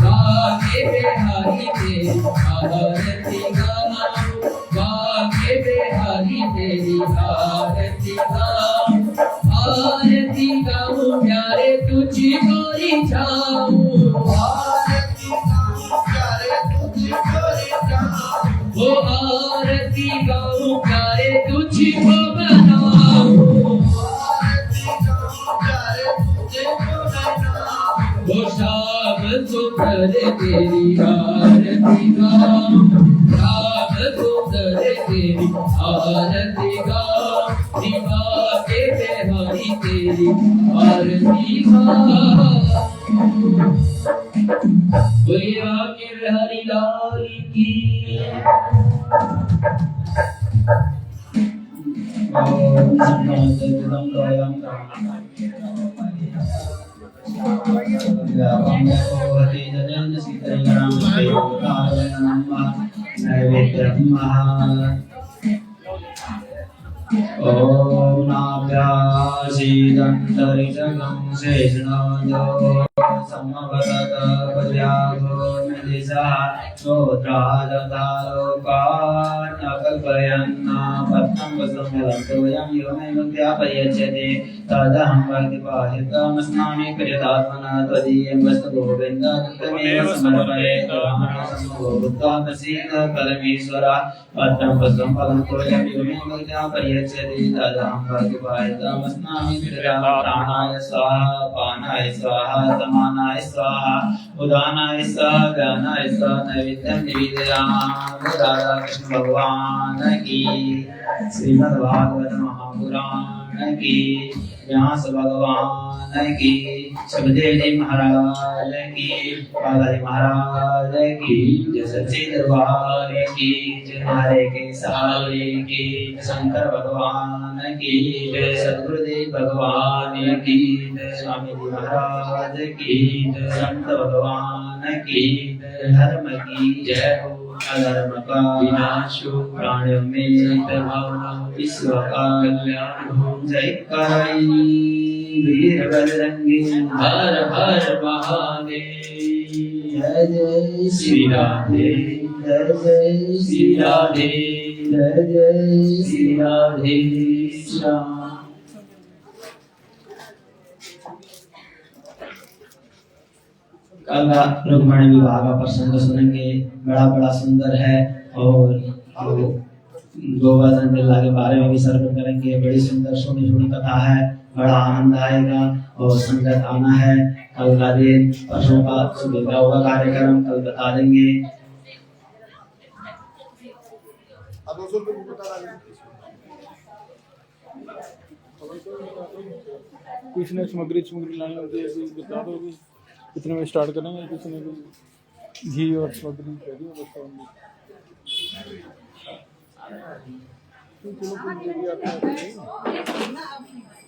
आगे में हरि तेरी आरती गाऊं, आगे में हरि तेरी आरती गाऊं, आरती गाऊं प्यारे तुझको रिझाऊं, वो आरती गाऊं प्यारे तुझको बनाऊं, वो शाम सुंदर तेरी आरती गाऊं, शाम सुंदर तेरी आरती गाऊं, दिवागे में हरि तेरी आरती गाऊं। बोलिए आखिर हरि लाल की। ओम नाभ्यासीदन्तरिजगं शेषनादो समवदत पद्यागो निदिशः श्रोत्रादधालोकान्यकल्पयन्ना पत्नं वसुमलन्तोऽयं यो मे मुक्त्यापयच्छति तदहं भक्तिपाहितमस्नामि प्रियतात्मना त्वदीयं वस्तु गोविन्द तमेव समर्पये तवामस्मो बुद्धा प्रसीद परमेश्वर पत्रं पुष्पं फलं तोयं यो मे मुक्त्यापयच्छति तदहं भक्तिपाहितमस्नामि प्रियतात्मना प्राणाय स्वाहा पानाय स्वाहा समानाय स्वाहा उदानाय स्वाहा ज्ञानाय स्वाहा नैवेद्यं निवेदयामि। राधा कृष्ण भगवान की, श्रीमद् भागवत महापुराण की, व्यास भगवान की, सुखदेव जी महाराज की, बालाजी महाराज की, जय सच्चे दरबार की, जय हरे के सारे की, शंकर भगवान की, जय सद्गुरुदेव भगवान की, जय स्वामी जी महाराज की, जय संत भगवान की, जय धर्म की जय हो, अधर्म का विनाश हो, प्राणियों में भावना, विश्व का कल्याण हो। जय कराई वीर बजरंगी हर हर महादेव, जय जय श्री राधे, जय जय श्री राधे, जय जय श्री राधे श्याम। कल रुक्मणी विवाह का प्रसंग सुनेंगे, बड़ा सुंदर है, और गोवर्धन लीला के बारे में भी श्रवण करेंगे। बड़ी सुंदर सोनी कथा है, बड़ा आनंद आएगा, और संगत आना है। कल का दिन, परसों का सुबह का होगा कार्यक्रम, कल बता देंगे। कुछ ने सामग्री लानी होती है, बता दो कितने में स्टार्ट करेंगे। किसी ने घी और सामग्री कह दी,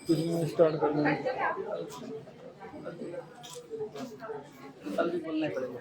किसी में स्टार्ट करना है, जल्दी बोलना पड़ेगा।